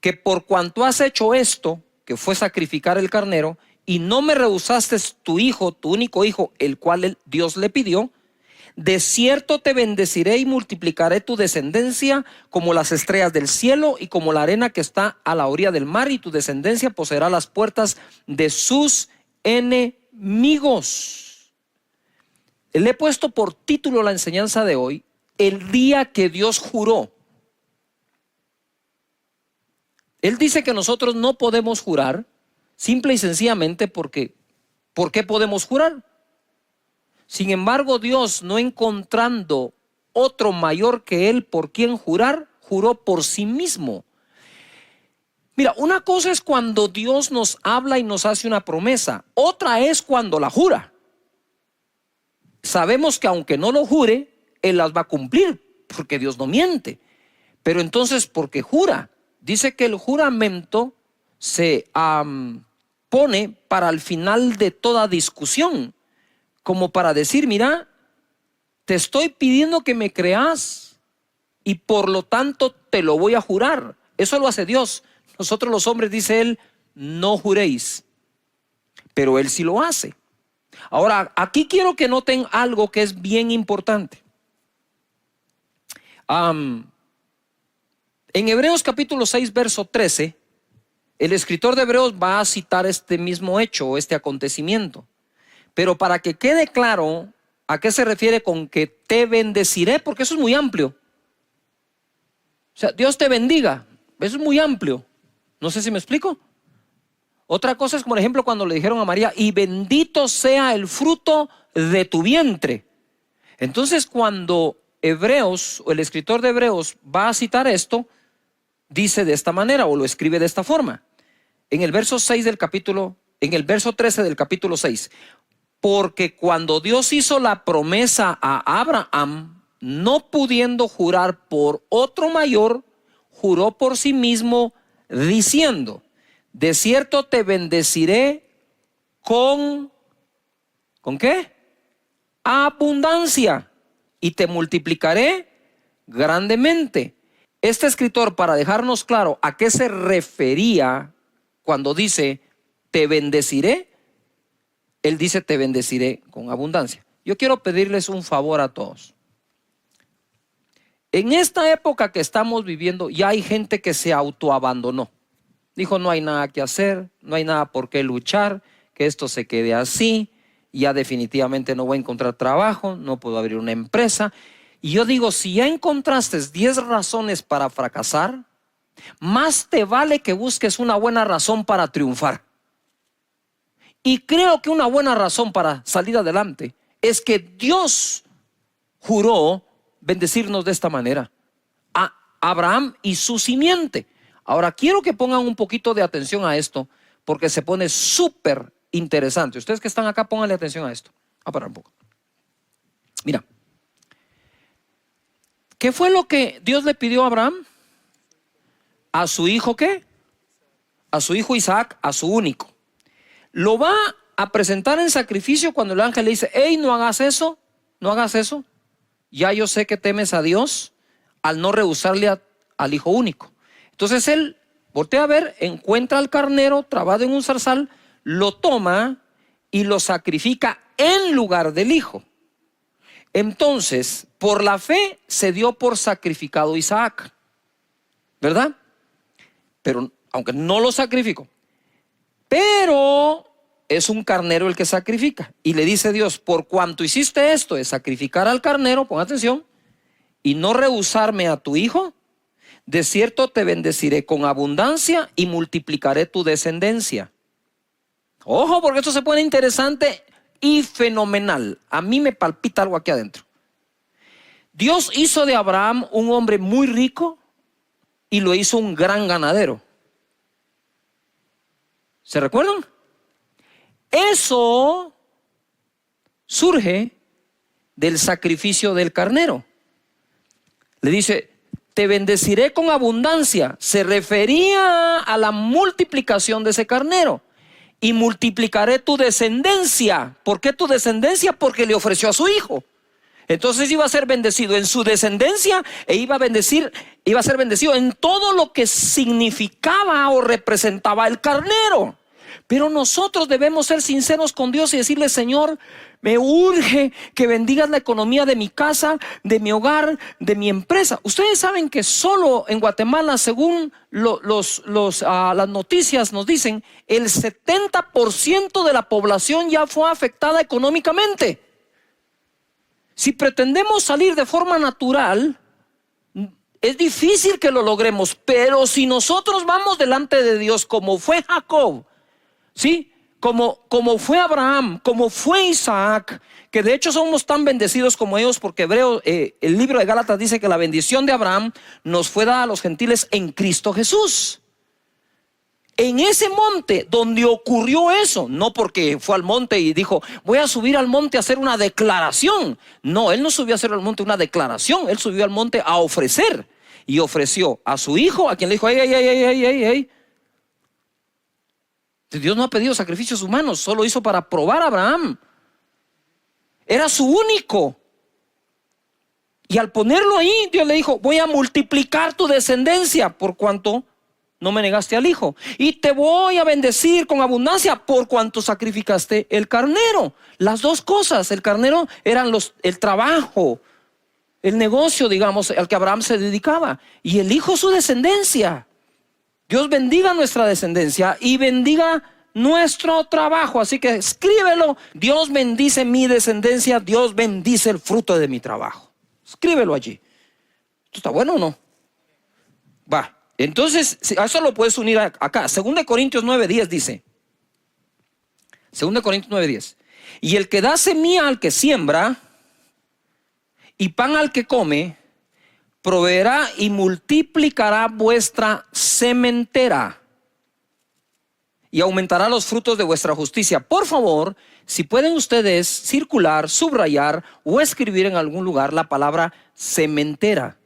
que por cuanto has hecho esto, que fue sacrificar el carnero, y no me rehusaste tu hijo, tu único hijo, el cual Dios le pidió, de cierto te bendeciré y multiplicaré tu descendencia como las estrellas del cielo y como la arena que está a la orilla del mar, y tu descendencia poseerá las puertas de sus enemigos. Le he puesto por título la enseñanza de hoy: el día que Dios juró. Él dice que nosotros no podemos jurar, simple y sencillamente porque ¿por qué podemos jurar? Sin embargo, Dios, no encontrando otro mayor que Él por quien jurar, juró por sí mismo. Mira, una cosa es cuando Dios nos habla y nos hace una promesa, otra es cuando la jura. Sabemos que aunque no lo jure, Él las va a cumplir, porque Dios no miente. Pero entonces, ¿por qué jura? Dice que el juramento se pone para el final de toda discusión, como para decir: mira, te estoy pidiendo que me creas y por lo tanto te lo voy a jurar. Eso lo hace Dios. Nosotros los hombres, dice Él, no juréis, pero Él sí lo hace. Ahora, aquí quiero que noten algo que es bien importante. En Hebreos capítulo 6, verso 13, el escritor de Hebreos va a citar este mismo hecho o este acontecimiento. Pero para que quede claro a qué se refiere con que te bendeciré, porque eso es muy amplio. O sea, Dios te bendiga, eso es muy amplio. No sé si me explico. Otra cosa es, por ejemplo, cuando le dijeron a María: y bendito sea el fruto de tu vientre. Entonces, cuando Hebreos o el escritor de Hebreos va a citar esto, dice de esta manera o lo escribe de esta forma. En el verso 6 del capítulo, en el verso 13 del capítulo 6. Porque cuando Dios hizo la promesa a Abraham, no pudiendo jurar por otro mayor, juró por sí mismo diciendo: de cierto te bendeciré ¿con qué? Abundancia, y te multiplicaré grandemente. Este escritor, para dejarnos claro a qué se refería cuando dice te bendeciré, él dice te bendeciré con abundancia. yo quiero pedirles un favor a todos. En esta época que estamos viviendo, ya hay gente que se autoabandonó. Dijo, no hay nada que hacer, no hay nada por qué luchar, que esto se quede así, ya definitivamente no voy a encontrar trabajo, no puedo abrir una empresa. Y yo digo, si ya encontraste 10 razones para fracasar, más te vale que busques una buena razón para triunfar. Y creo que una buena razón para salir adelante es que Dios juró bendecirnos de esta manera a Abraham y su simiente. Ahora quiero que pongan un poquito de atención a esto, porque se pone súper interesante. Ustedes que están acá, pónganle atención a esto. A parar un poco. Mira, ¿qué fue lo que Dios le pidió a Abraham? A su hijo, ¿qué? A su hijo Isaac, a su único. Lo va a presentar en sacrificio cuando el ángel le dice, hey, no hagas eso, no hagas eso. Ya yo sé que temes a Dios al no rehusarle al hijo único. Entonces él voltea a ver, encuentra al carnero trabado en un zarzal, lo toma y lo sacrifica en lugar del hijo. Entonces, por la fe se dio por sacrificado Isaac, ¿verdad? Pero aunque no lo sacrificó, pero es un carnero el que sacrifica. Y le dice Dios, por cuanto hiciste esto de sacrificar al carnero, pon atención, y no rehusarme a tu hijo, de cierto te bendeciré con abundancia y multiplicaré tu descendencia. Ojo, porque esto se pone interesante y fenomenal. A mí me palpita algo aquí adentro. Dios hizo de Abraham un hombre muy rico y lo hizo un gran ganadero. ¿Se recuerdan? Eso surge del sacrificio del carnero. Le dice, te bendeciré con abundancia. Se refería a la multiplicación de ese carnero. Y multiplicaré tu descendencia. ¿Por qué tu descendencia? Porque le ofreció a su hijo. Entonces iba a ser bendecido en su descendencia e iba a ser bendecido en todo lo que significaba o representaba el carnero. Pero nosotros debemos ser sinceros con Dios y decirle, Señor, me urge que bendigas la economía de mi casa, de mi hogar, de mi empresa. Ustedes saben que solo en Guatemala, según las noticias nos dicen, el 70% de la población ya fue afectada económicamente. Si pretendemos salir de forma natural, es difícil que lo logremos, pero si nosotros vamos delante de Dios como fue Jacob, ¿sí? Como fue Abraham, como fue Isaac, que de hecho somos tan bendecidos como ellos, porque el libro de Gálatas dice que la bendición de Abraham nos fue dada a los gentiles en Cristo Jesús. En ese monte donde ocurrió eso, no porque fue al monte y dijo, voy a subir al monte a hacer una declaración. No, él no subió a hacer al monte una declaración, él subió al monte a ofrecer. Y ofreció a su hijo, a quien le dijo, hey. Dios no ha pedido sacrificios humanos, solo hizo para probar a Abraham. Era su único. Y al ponerlo ahí, Dios le dijo, voy a multiplicar tu descendencia por cuanto no me negaste al hijo. Y te voy a bendecir con abundancia por cuanto sacrificaste el carnero. Las dos cosas, el carnero eran el trabajo, el negocio, digamos, al que Abraham se dedicaba. Y el hijo su descendencia. Dios bendiga nuestra descendencia y bendiga nuestro trabajo. Así que escríbelo. Dios bendice mi descendencia. Dios bendice el fruto de mi trabajo. Escríbelo allí. ¿Esto está bueno o no? Va. Entonces, a eso lo puedes unir acá. 2 Corintios 9:10 dice. 2 Corintios 9:10. Y el que da semilla al que siembra y pan al que come, proveerá y multiplicará vuestra sementera y aumentará los frutos de vuestra justicia. Por favor, si pueden ustedes circular, subrayar o escribir en algún lugar la palabra sementera.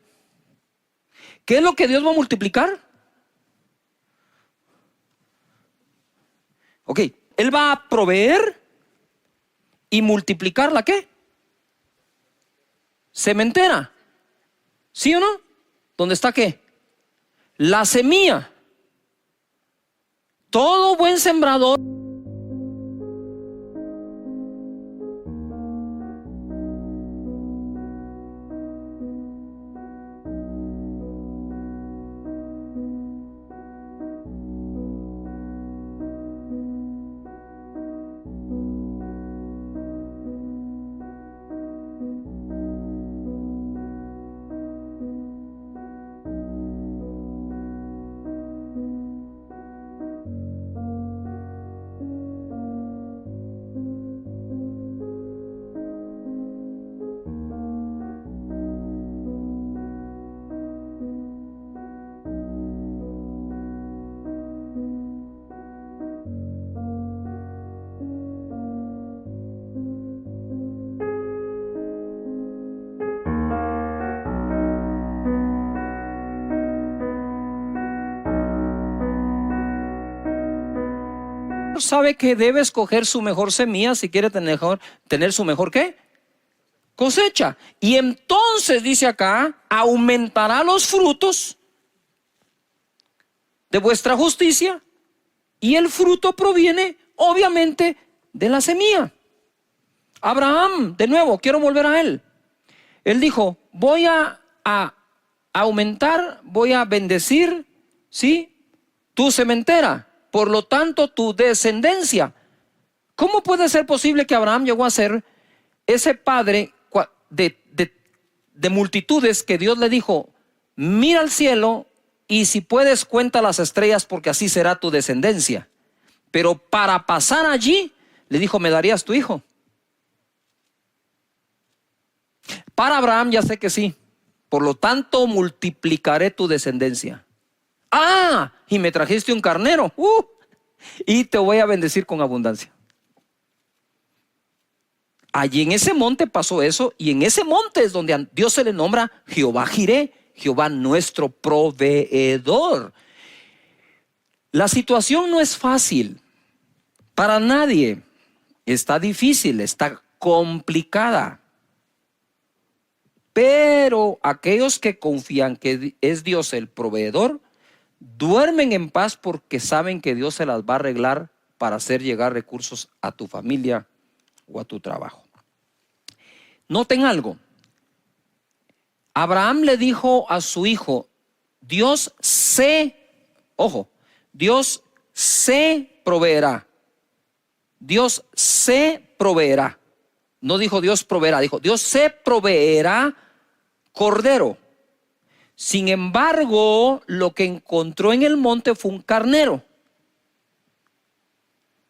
¿Qué es lo que Dios va a multiplicar? Ok, Él va a proveer y multiplicar ¿la qué? Sementera. ¿Sí o no? ¿Dónde está qué? La semilla. Todo buen sembrador sabe que debe escoger su mejor semilla si quiere tener su mejor ¿qué? Cosecha. Y entonces dice acá, aumentará los frutos de vuestra justicia, y el fruto proviene obviamente de la semilla. Abraham, de nuevo, quiero volver a él. Él dijo, voy a aumentar, voy a bendecir, ¿sí?, tu sementera, por lo tanto tu descendencia. ¿Cómo puede ser posible que Abraham llegó a ser ese padre de multitudes que Dios le dijo, mira al cielo y si puedes cuenta las estrellas porque así será tu descendencia? Pero para pasar allí le dijo, ¿me darías tu hijo? Para Abraham ya sé que sí, por lo tanto multiplicaré tu descendencia. Ah, y me trajiste un carnero, y te voy a bendecir con abundancia. Allí en ese monte pasó eso, y en ese monte es donde a Dios se le nombra Jehová Jireh, Jehová nuestro proveedor. La situación no es fácil para nadie, está difícil, está complicada. Pero aquellos que confían que es Dios el proveedor, duermen en paz porque saben que Dios se las va a arreglar para hacer llegar recursos a tu familia o a tu trabajo. Noten algo. Abraham le dijo a su hijo, Dios se proveerá. Dios se proveerá. No dijo Dios proveerá, dijo Dios se proveerá cordero. Sin embargo, lo que encontró en el monte fue un carnero.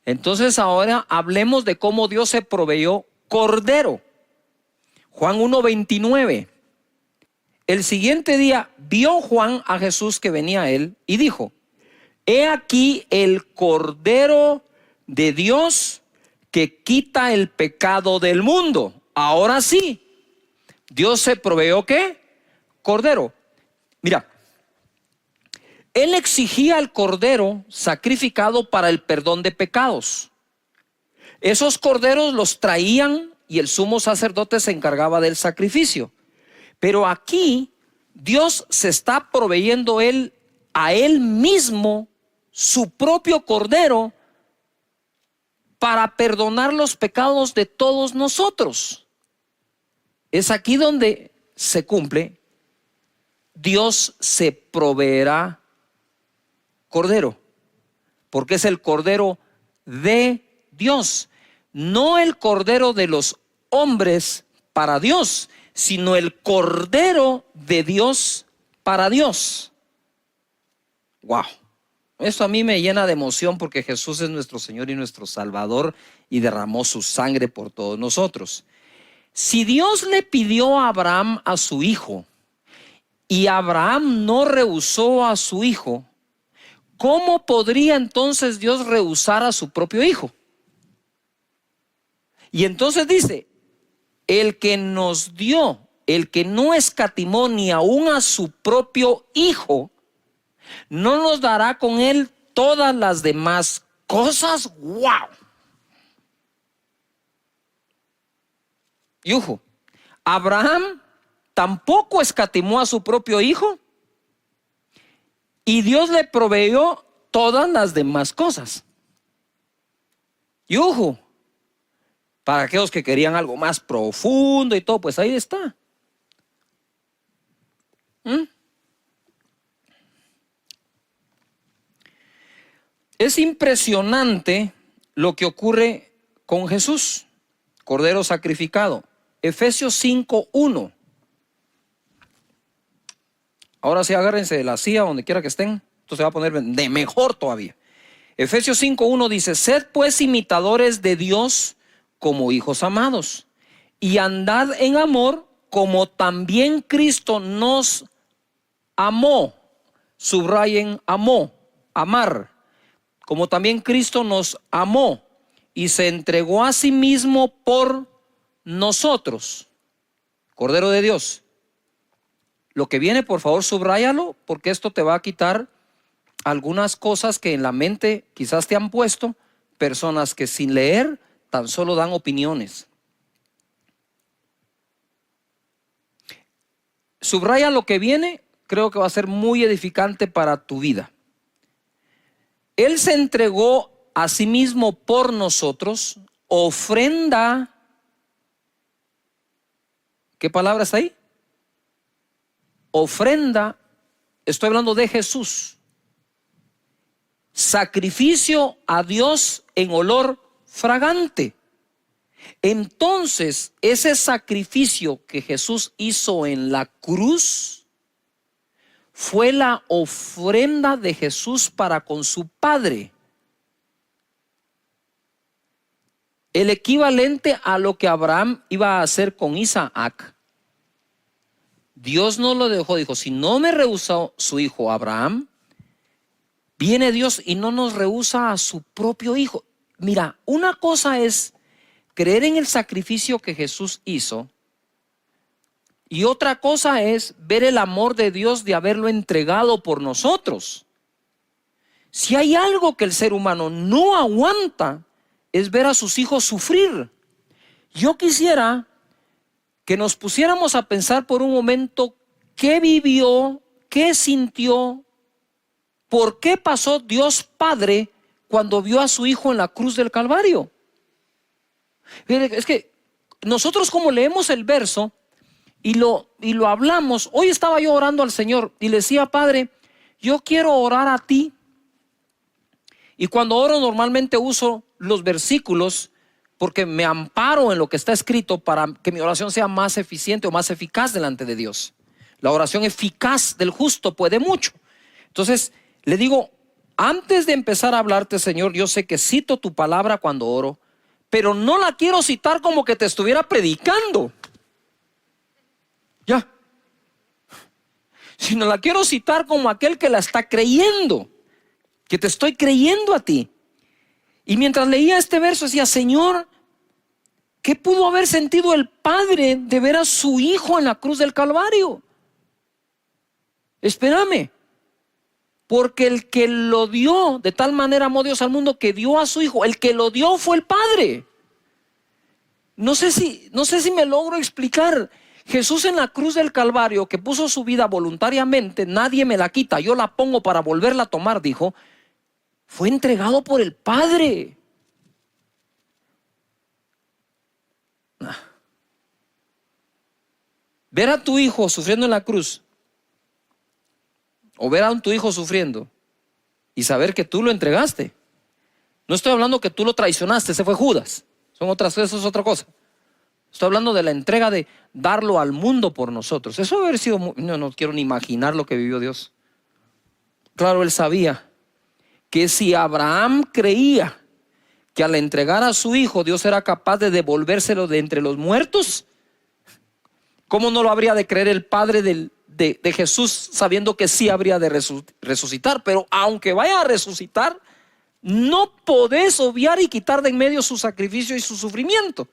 Entonces ahora hablemos de cómo Dios se proveyó cordero. Juan 1:29. El siguiente día vio Juan a Jesús que venía a él y dijo, he aquí el cordero de Dios que quita el pecado del mundo. Ahora sí, Dios se proveyó ¿qué? Cordero. Mira, él exigía el cordero sacrificado para el perdón de pecados. Esos corderos los traían y el sumo sacerdote se encargaba del sacrificio. Pero aquí Dios se está proveyendo a él mismo su propio cordero para perdonar los pecados de todos nosotros. Es aquí donde se cumple. Dios se proveerá cordero, porque es el cordero de Dios, no el cordero de los hombres para Dios, sino el cordero de Dios para Dios. Wow, esto a mí me llena de emoción porque Jesús es nuestro Señor y nuestro Salvador y derramó su sangre por todos nosotros. Si Dios le pidió a Abraham a su hijo y Abraham no rehusó a su hijo, ¿cómo podría entonces Dios rehusar a su propio hijo? Y entonces dice, el que nos dio, el que no escatimó ni aún a su propio hijo, ¿no nos dará con él todas las demás cosas? ¡Wow! Y ojo, Abraham tampoco escatimó a su propio hijo y Dios le proveyó todas las demás cosas. Y ojo, para aquellos que querían algo más profundo y todo, pues ahí está. Es impresionante lo que ocurre con Jesús, Cordero sacrificado. Efesios 5:1. Ahora sí, agárrense de la silla donde quiera que estén. Esto se va a poner de mejor todavía. Efesios 5:1 dice, sed pues imitadores de Dios como hijos amados, y andad en amor como también Cristo nos amó. Subrayen amó, amar. Como también Cristo nos amó y se entregó a sí mismo por nosotros. Cordero de Dios. Lo que viene, por favor, subráyalo, porque esto te va a quitar algunas cosas que en la mente quizás te han puesto, personas que sin leer tan solo dan opiniones. Subraya lo que viene, creo que va a ser muy edificante para tu vida. Él se entregó a sí mismo por nosotros, ofrenda. ¿Qué palabra está ahí? Ofrenda, estoy hablando de Jesús. Sacrificio a Dios en olor fragante. Entonces, ese sacrificio que Jesús hizo en la cruz fue la ofrenda de Jesús para con su Padre. El equivalente a lo que Abraham iba a hacer con Isaac. Dios no lo dejó, dijo, si no me rehusó su hijo Abraham, viene Dios y no nos rehúsa a su propio hijo. Mira, una cosa es creer en el sacrificio que Jesús hizo, y otra cosa es ver el amor de Dios de haberlo entregado por nosotros. Si hay algo que el ser humano no aguanta, es ver a sus hijos sufrir. Yo quisiera que nos pusiéramos a pensar por un momento qué vivió, qué sintió, por qué pasó Dios Padre cuando vio a su hijo en la cruz del Calvario. Es que nosotros, como leemos el verso y lo hablamos, hoy estaba yo orando al Señor y le decía, Padre, yo quiero orar a ti. Y cuando oro normalmente uso los versículos porque me amparo en lo que está escrito para que mi oración sea más eficiente o más eficaz delante de Dios. La oración eficaz del justo puede mucho. Entonces le digo, antes de empezar a hablarte, Señor, yo sé que cito tu palabra cuando oro, pero no la quiero citar como que te estuviera predicando. Ya. Sino la quiero citar como aquel que la está creyendo, que te estoy creyendo a ti. Y mientras leía este verso decía, Señor, ¿qué pudo haber sentido el Padre de ver a su hijo en la cruz del Calvario? Espérame, porque el que lo dio, de tal manera amó Dios al mundo que dio a su hijo, el que lo dio fue el Padre. No sé si me logro explicar. Jesús en la cruz del Calvario, que puso su vida voluntariamente, nadie me la quita, yo la pongo para volverla a tomar, dijo, fue entregado por el Padre. Ver a tu hijo sufriendo en la cruz, o ver a tu hijo sufriendo y saber que tú lo entregaste. No estoy hablando que tú lo traicionaste, ese fue Judas. Eso es otra cosa. Estoy hablando de la entrega de darlo al mundo por nosotros. Eso debe haber sido, no quiero ni imaginar lo que vivió Dios. Claro, él sabía que si Abraham creía que al entregar a su hijo Dios era capaz de devolvérselo de entre los muertos, ¿cómo no lo habría de creer el Padre de Jesús, sabiendo que sí habría de resucitar? Pero aunque vaya a resucitar, no podés obviar y quitar de en medio su sacrificio y su sufrimiento.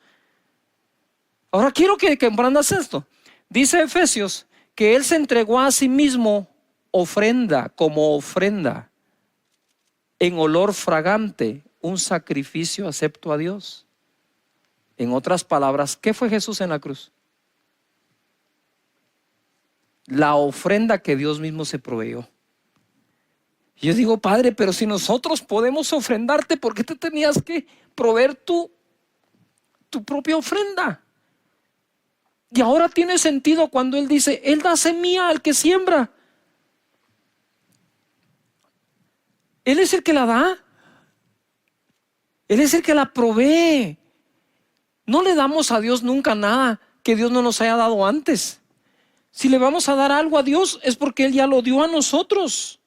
Ahora quiero que comprendas esto. Dice Efesios que Él se entregó a sí mismo como ofrenda en olor fragante, un sacrificio acepto a Dios. En otras palabras, ¿qué fue Jesús en la cruz? La ofrenda que Dios mismo se proveyó. Yo digo, Padre, pero si nosotros podemos ofrendarte, ¿por qué te tenías que proveer tu propia ofrenda? Y ahora tiene sentido cuando Él dice, Él da semilla al que siembra. Él es el que la da. Él es el que la provee. No le damos a Dios nunca nada que Dios no nos haya dado antes. Si le vamos a dar algo a Dios es porque Él ya lo dio a nosotros.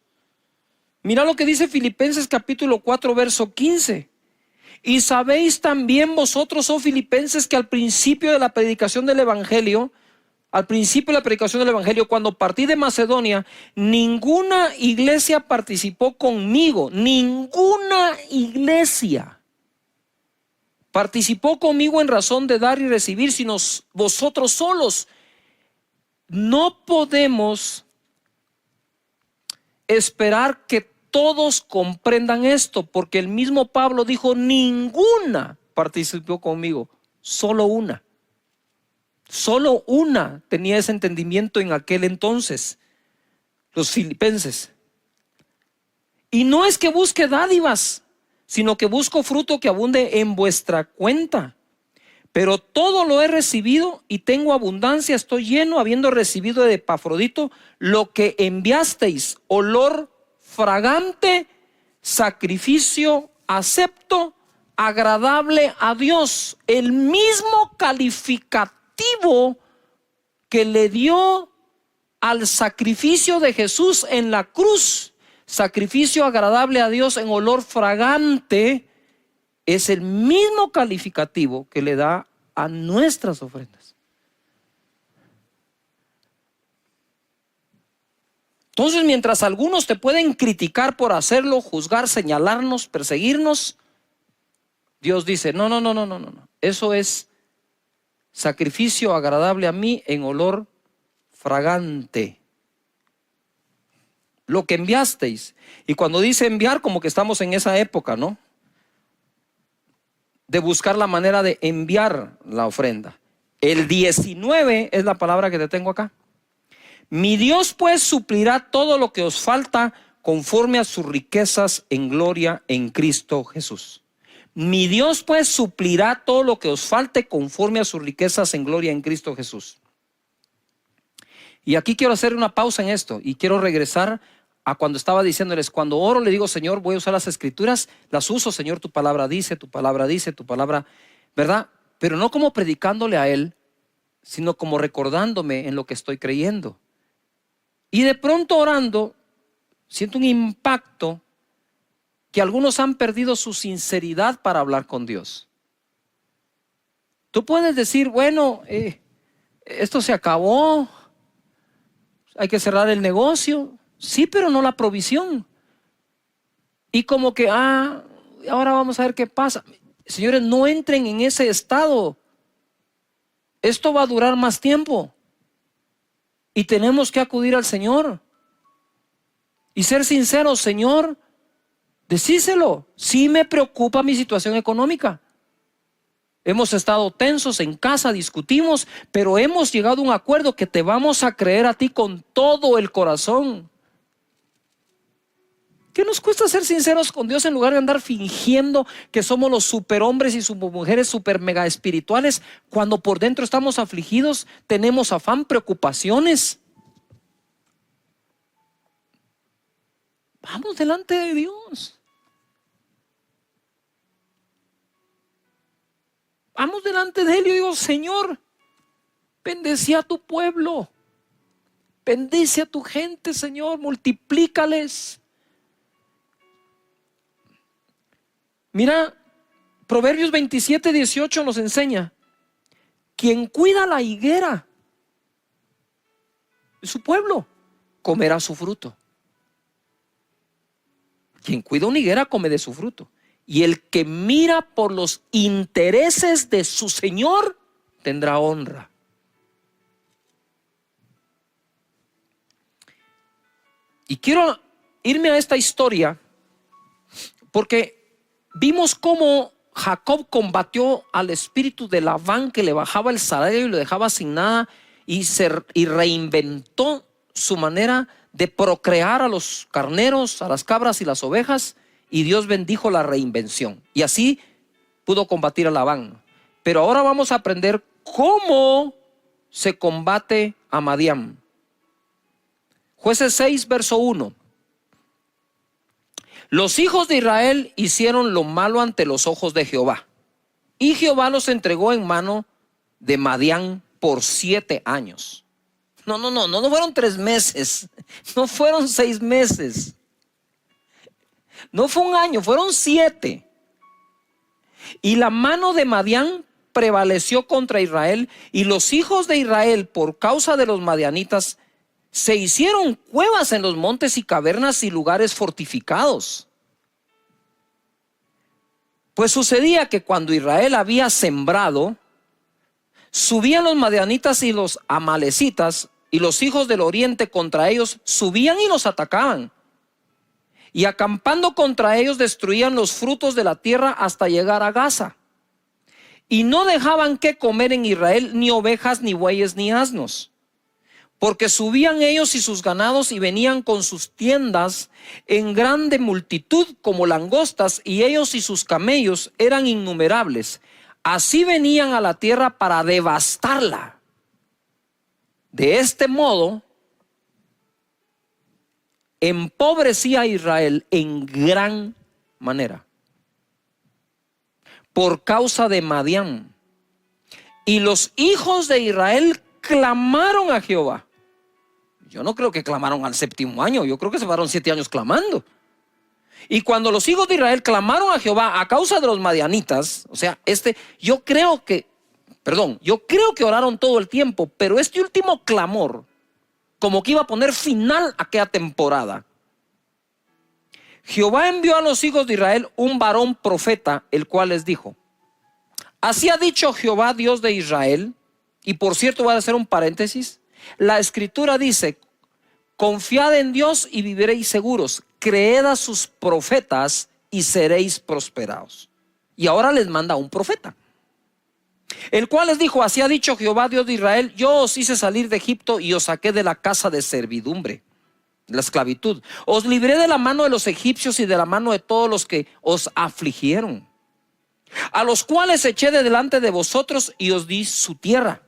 Mira lo que dice Filipenses capítulo 4 verso 15. Y sabéis también vosotros, oh filipenses, que al principio de la predicación del Evangelio, cuando partí de Macedonia, ninguna iglesia participó conmigo, ninguna iglesia participó conmigo en razón de dar y recibir, sino vosotros solos. No podemos esperar que todos comprendan esto, porque el mismo Pablo dijo, ninguna participó conmigo, solo una. Solo una tenía ese entendimiento en aquel entonces, los filipenses. Y no es que busque dádivas, sino que busco fruto que abunde en vuestra cuenta. Pero todo lo he recibido y tengo abundancia, estoy lleno, habiendo recibido de Epafrodito lo que enviasteis, olor fragante, sacrificio acepto, agradable a Dios. El mismo calificativo que le dio al sacrificio de Jesús en la cruz, sacrificio agradable a Dios en olor fragante, es el mismo calificativo que le da a nuestras ofrendas. Entonces, mientras algunos te pueden criticar por hacerlo, juzgar, señalarnos, perseguirnos, Dios dice, no. Eso es sacrificio agradable a mí en olor fragante. Lo que enviasteis. Y cuando dice enviar, como que estamos en esa época, ¿no? De buscar la manera de enviar la ofrenda. El 19 es la palabra que te tengo acá. Mi Dios pues suplirá todo lo que os falta conforme a sus riquezas en gloria en Cristo Jesús. Mi Dios pues suplirá todo lo que os falte conforme a sus riquezas en gloria en Cristo Jesús. Y aquí quiero hacer una pausa en esto y quiero regresar a cuando estaba diciéndoles, cuando oro le digo, Señor, voy a usar las escrituras, las uso, Señor, tu palabra dice, ¿verdad? Pero no como predicándole a Él, sino como recordándome en lo que estoy creyendo. Y de pronto orando, siento un impacto que algunos han perdido su sinceridad para hablar con Dios. Tú puedes decir, bueno, esto se acabó, hay que cerrar el negocio. Sí, pero no la provisión. Y como que, ahora vamos a ver qué pasa. Señores, no entren en ese estado. Esto va a durar más tiempo. Y tenemos que acudir al Señor. Y ser sinceros, Señor, decíselo. Sí me preocupa mi situación económica. Hemos estado tensos en casa, discutimos, pero hemos llegado a un acuerdo que te vamos a creer a ti con todo el corazón. ¿Qué nos cuesta ser sinceros con Dios en lugar de andar fingiendo que somos los superhombres y supermujeres super mega espirituales cuando por dentro estamos afligidos, tenemos afán, preocupaciones? Vamos delante de Dios. Vamos delante de Él y yo digo, Señor, bendice a tu pueblo, bendice a tu gente, Señor, multiplícales. Mira, Proverbios 27:18 nos enseña, quien cuida la higuera de su pueblo, comerá su fruto. Quien cuida una higuera come de su fruto. Y el que mira por los intereses de su Señor tendrá honra. Y quiero irme a esta historia porque vimos cómo Jacob combatió al espíritu de Labán que le bajaba el salario y lo dejaba sin nada y reinventó su manera de procrear a los carneros, a las cabras y las ovejas, y Dios bendijo la reinvención. Y así pudo combatir a Labán. Pero ahora vamos a aprender cómo se combate a Madián. Jueces 6, verso 1. Los hijos de Israel hicieron lo malo ante los ojos de Jehová, y Jehová los entregó en mano de Madián por 7 años. No fueron 3 meses, no fueron 6 meses, no fue un año, fueron 7. Y la mano de Madián prevaleció contra Israel, y los hijos de Israel, por causa de los madianitas, se hicieron cuevas en los montes y cavernas y lugares fortificados. Pues sucedía que cuando Israel había sembrado, subían los madianitas y los amalecitas, y los hijos del oriente contra ellos subían y los atacaban. y acampando contra ellos destruían los frutos de la tierra hasta llegar a Gaza. Y no dejaban que comer en Israel ni ovejas, ni bueyes, ni asnos, porque subían ellos y sus ganados y venían con sus tiendas en grande multitud como langostas, y ellos y sus camellos eran innumerables. Así venían a la tierra para devastarla. De este modo empobrecía a Israel en gran manera por causa de Madián. Y los hijos de Israel clamaron a Jehová. Yo no creo que clamaron al séptimo año, yo creo que se pasaron 7 años clamando. Y cuando los hijos de Israel clamaron a Jehová a causa de los madianitas, o sea, yo creo que oraron todo el tiempo, pero este último clamor como que iba a poner final a aquella temporada. Jehová envió a los hijos de Israel un varón profeta, el cual les dijo: así ha dicho Jehová, Dios de Israel. Y por cierto, voy a hacer un paréntesis. La escritura dice: confiad en Dios y viviréis seguros, creed a sus profetas y seréis prosperados. Y ahora les manda un profeta, el cual les dijo: así ha dicho Jehová, Dios de Israel, yo os hice salir de Egipto y os saqué de la casa de servidumbre, de la esclavitud. Os libré de la mano de los egipcios y de la mano de todos los que os afligieron, a los cuales eché de delante de vosotros y os di su tierra.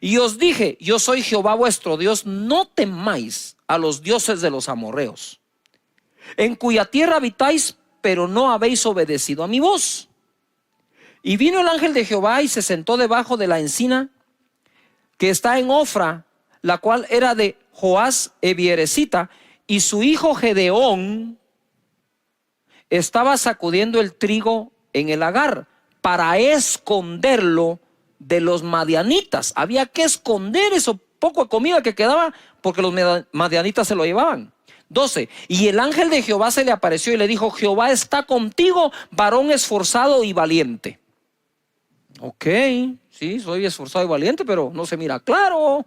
Y os dije: yo soy Jehová vuestro Dios, no temáis a los dioses de los amorreos, en cuya tierra habitáis, pero no habéis obedecido a mi voz. Y vino el ángel de Jehová y se sentó debajo de la encina que está en Ofra, la cual era de Joás Ebieresita, y su hijo Gedeón estaba sacudiendo el trigo en el lagar para esconderlo de los madianitas. Había que esconder eso poco de comida que quedaba, porque los madianitas se lo llevaban. 12. Y el ángel de Jehová se le apareció y le dijo: Jehová está contigo, varón esforzado y valiente. Ok, sí, soy esforzado y valiente, pero no se mira claro.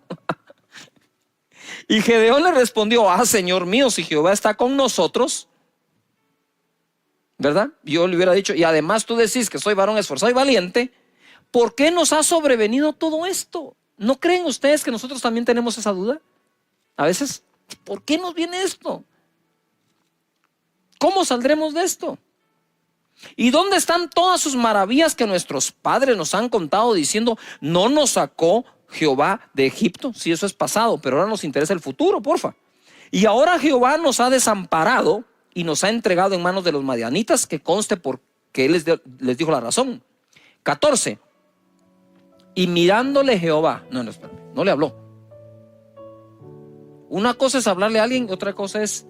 Y Gedeón le respondió: Señor mío, si Jehová está con nosotros, ¿verdad? Yo le hubiera dicho: y además tú decís que soy varón esforzado y valiente, ¿por qué nos ha sobrevenido todo esto? ¿No creen ustedes que nosotros también tenemos esa duda? A veces, ¿por qué nos viene esto? ¿Cómo saldremos de esto? ¿Y dónde están todas sus maravillas que nuestros padres nos han contado, diciendo: no nos sacó Jehová de Egipto? Sí, eso es pasado, pero ahora nos interesa el futuro, porfa. Y ahora Jehová nos ha desamparado y nos ha entregado en manos de los madianitas, que conste porque él les dijo la razón. 14. Y mirándole Jehová, no le habló. Una cosa es hablarle a alguien, otra cosa es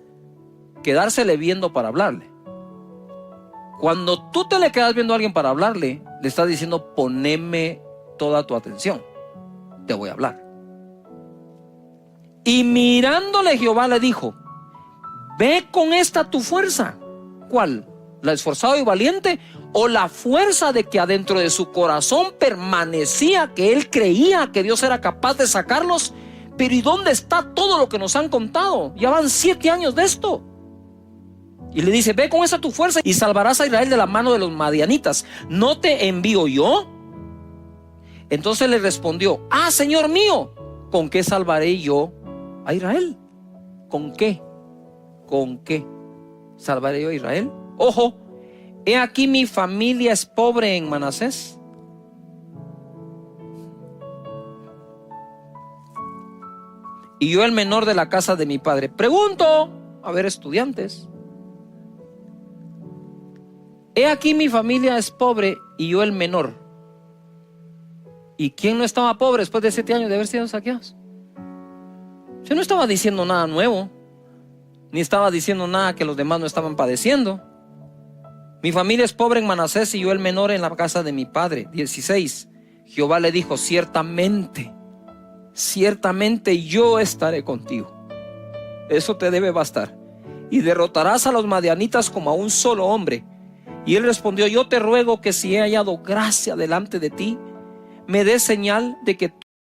quedársele viendo para hablarle. Cuando tú te le quedas viendo a alguien para hablarle, le estás diciendo: poneme toda tu atención, te voy a hablar. Y mirándole Jehová le dijo: ve con esta tu fuerza. ¿Cuál? ¿La esforzado y valiente? ¿O la fuerza de que adentro de su corazón permanecía que él creía que Dios era capaz de sacarlos? Pero ¿y dónde está todo lo que nos han contado? Ya van 7 años de esto. Y le dice: ve con esa tu fuerza y salvarás a Israel de la mano de los madianitas. ¿No te envío yo? Entonces le respondió: Señor mío, ¿con qué salvaré yo a Israel? ¿Con qué? ¿Con qué salvaré yo a Israel? Ojo, he aquí mi familia es pobre en Manasés. Y yo el menor de la casa de mi padre. Pregunto, a ver, estudiantes. He aquí mi familia es pobre y yo el menor. ¿Y quién no estaba pobre después de 7 años de haber sido saqueados? Yo no estaba diciendo nada nuevo, ni estaba diciendo nada que los demás no estaban padeciendo. Mi familia es pobre en Manasés y yo el menor en la casa de mi padre. 16. Jehová le dijo: ciertamente yo estaré contigo. Eso te debe bastar. Y derrotarás a los madianitas como a un solo hombre. Y él respondió: yo te ruego que si he hallado gracia delante de ti, me des señal de que